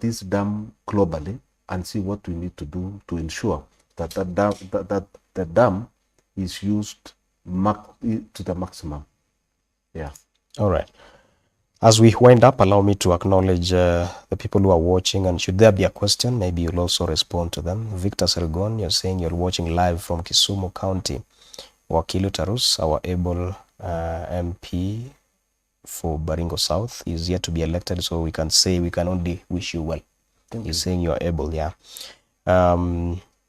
this dam globally and see what we need to do to ensure that the dam is used to the maximum. All right. As we wind up, allow me to acknowledge the people who are watching, and should there be a question, maybe you'll also respond to them. Victor Selgon, you're saying you're watching live from Kisumu County. Wakili Tarus, our able MP for Baringo South, is yet to be elected, so we can only wish you well. He's saying you're able,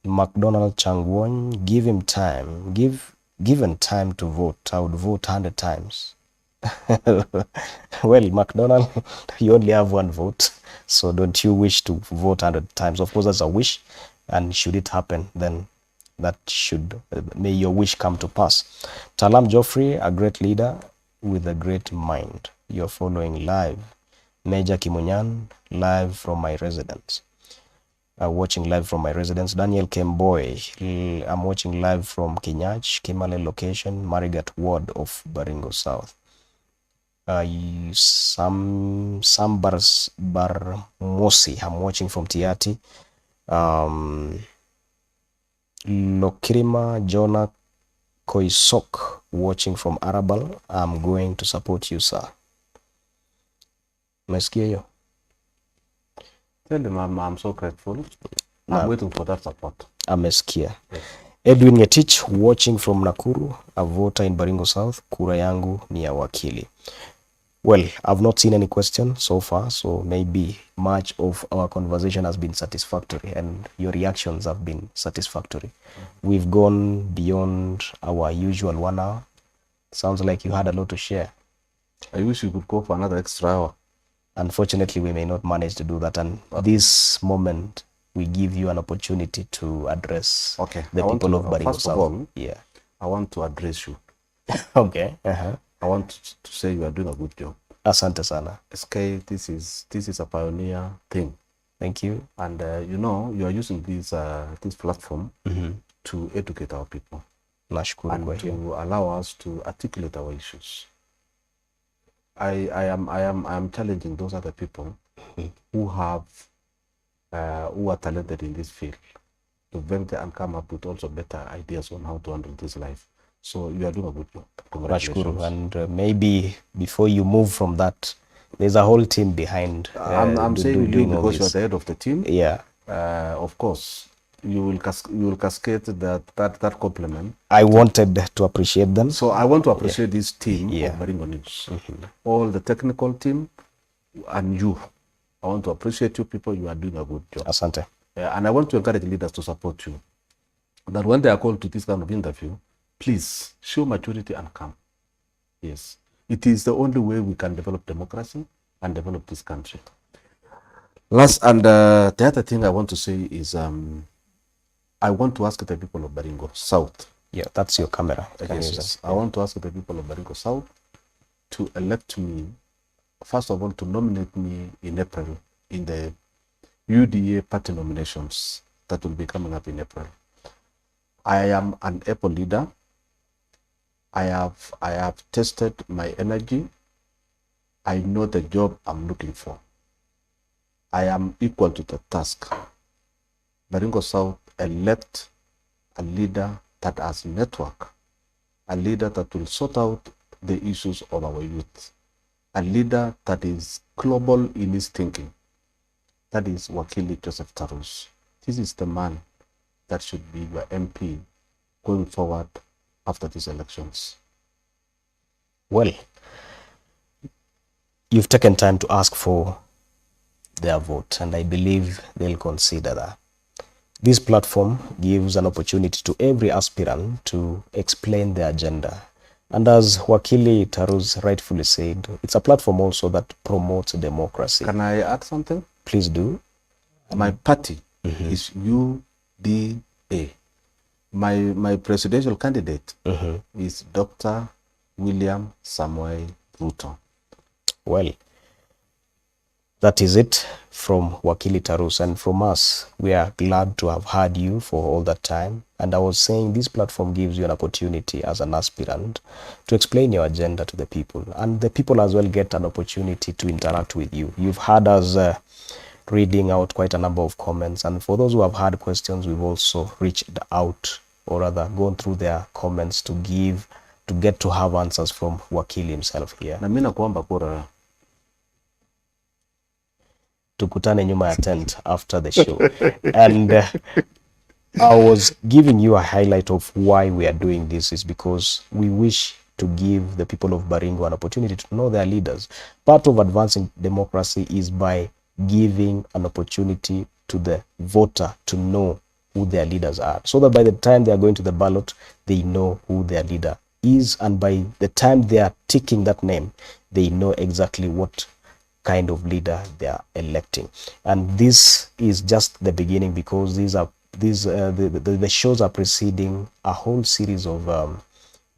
McDonald Changwon, give him time. Given time to vote, I would vote 100 times. Well, McDonald, you only have one vote, so don't you wish to vote 100 times? Of course, that's a wish, and should it happen, then may your wish come to pass. Talam Joffrey, a great leader with a great mind. You're following live. Major Kimunyan, live from my residence. Watching live from my residence. Daniel Kemboy, I'm watching live from Kinyach, Kimale location, Marigat ward of Baringo South. Sam Barmosi, I'm watching from Tiati. Lokirima Jonah Koisok, watching from Arabal. I'm going to support you, sir. Umesikia hiyo? Tell them I'm so grateful. I'm waiting for that support. Amesikia. Edwin Ngetich, watching from Nakuru, a voter in Baringo South. Kura yangu ni ya Wakili. Well, I've not seen any question so far, so maybe much of our conversation has been satisfactory and your reactions have been satisfactory. We've gone beyond our usual 1 hour. Sounds like you had a lot to share. I wish you could go for another extra hour. Unfortunately, we may not manage to do that, and this moment we give you an opportunity to address the people of Baringo South. First of all, I want to address you. Okay. I want to say you are doing a good job. Asante sana. SK, this is a pioneer thing. Thank you. And you are using this platform to educate our people. Nashukuru and to allow us to articulate our issues. I am challenging those other people who are talented in this field to venture and come up with also better ideas on how to handle this life. So you are doing a good job. Congratulations. And maybe before you move from that, there's a whole team behind. I'm saying you because you're the head of the team. Yeah. Of course, you will cascade that compliment. I wanted to appreciate them. So I want to appreciate this team of Baringo News. All the technical team and you. I want to appreciate you people. You are doing a good job. Asante. And I want to encourage leaders to support you. That when they are called to this kind of interview, please show maturity and come. Yes. It is the only way we can develop democracy and develop this country. Last, and the other thing I want to say is I want to ask the people of Baringo South. Yeah, that's your camera. Yes. I want to ask the people of Baringo South to elect me, first of all, to nominate me in April in the UDA party nominations that will be coming up in April. I am an able leader. I have tested my energy. I know the job I'm looking for. I am equal to the task. Baringo South elect a leader that has network, a leader that will sort out the issues of our youth, a leader that is global in his thinking. That is Wakili Joseph Tarus. This is the man that should be your MP going forward after these elections. Well, you've taken time to ask for their vote, and I believe they'll consider that. This platform gives an opportunity to every aspirant to explain their agenda. And as Wakili Tarus rightfully said, it's a platform also that promotes democracy. Can I add something? Please do. My party is UDA. My presidential candidate is Dr. William Samuel Ruto. Well, that is it from Wakili Tarus, and from us. We are glad to have had you for all that time. And I was saying this platform gives you an opportunity as an aspirant to explain your agenda to the people. And the people as well get an opportunity to interact with you. You've had us reading out quite a number of comments. And for those who have had questions, we've also reached out, or rather gone through their comments to get to have answers from Wakili himself here. Na mimi nakuomba kura. Tukutane nyuma ya tent after the show. And I was giving you a highlight of why we are doing this is because we wish to give the people of Baringo an opportunity to know their leaders. Part of advancing democracy is by giving an opportunity to the voter to know who their leaders are, so that by the time they are going to the ballot, they know who their leader is, and by the time they are ticking that name, they know exactly what kind of leader they are electing. And this is just the beginning, because the shows are preceding a whole series of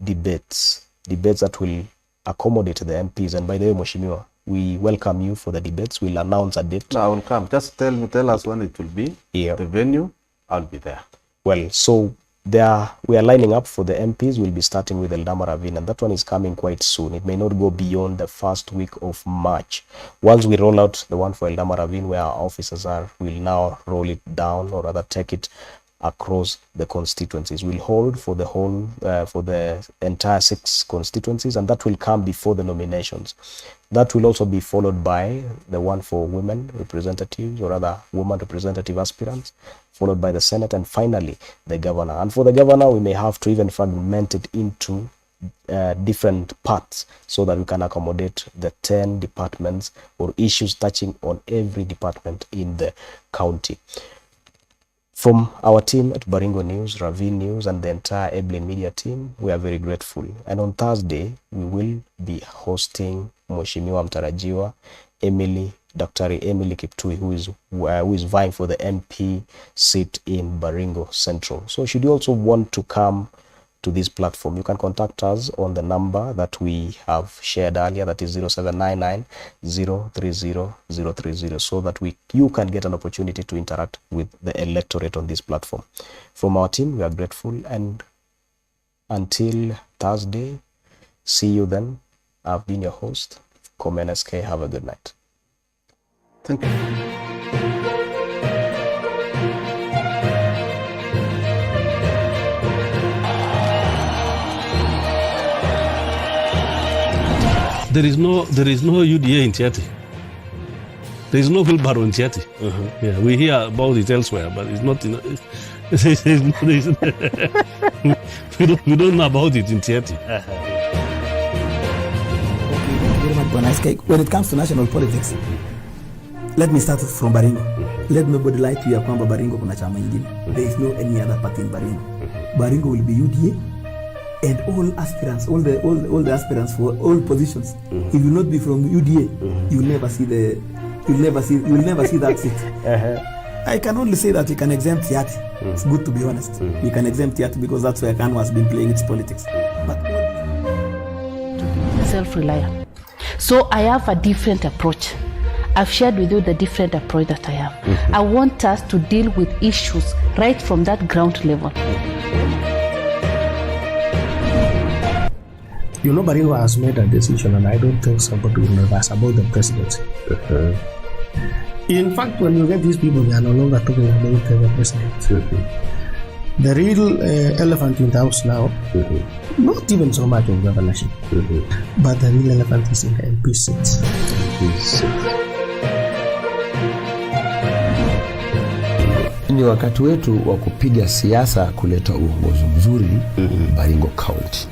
debates that will accommodate the MPs. And by the way, Mheshimiwa, we welcome you for the debates. We'll announce a date. No, I will come. Just tell us when it will be. Yeah. The venue, I'll be there. Well, so we are lining up for the MPs. We'll be starting with Ravine, and that one is coming quite soon. It may not go beyond the first week of March. Once we roll out the one for Ravine, where our officers are, we'll now roll it down, or rather take it across the constituencies. We'll hold for the entire 6 constituencies, and that will come before the nominations. That will also be followed by the one for women representatives, or rather woman representative aspirants, followed by the Senate, and finally the governor. And for the governor, we may have to even fragment it into different parts, so that we can accommodate the 10 departments or issues touching on every department in the county. From our team at Baringo News, Ravine News, and the entire Eblin Media team, we are very grateful. And on Thursday, we will be hosting Mheshimiwa Mtarajiwa Dr. Emily Kiptui, who is vying for the MP seat in Baringo Central. So should you also want to come to this platform, you can contact us on the number that we have shared earlier, that is 0799 030 030, so that you can get an opportunity to interact with the electorate on this platform. From our team, we are grateful, and until Thursday, see you then. I've been your host, Komen SK. Have a good night. Thank you. There is no UDA in Tiati. There is no wheelbarrow in Tiati. Yeah, we hear about it elsewhere, but it's not. We don't know about it in Tiati. When it comes to national politics, let me start from Baringo. Let nobody lie to you kwamba Baringo kuna chama ingine. There is no any other party in Baringo. Baringo will be UDA and all aspirants, all the aspirants for all positions. If you not be from UDA, you'll never see that seat. I can only say that we can exempt Yati. It's good to be honest. We can exempt Yati because that's where Kanu has been playing its politics. But self-reliant. So I have a different approach. I've shared with you the different approach that I have. I want us to deal with issues right from that ground level. You know, Baringo has made a decision, and I don't think somebody will reverse about the presidency. In fact, when you get these people, they are no longer talking about the president. The real elephant in the house now, not even so much of governorship, but the real elephant is in the MP seats. Ni wakati wetu wa kupiga siasa kuleta uongozi mzuri Baringo County.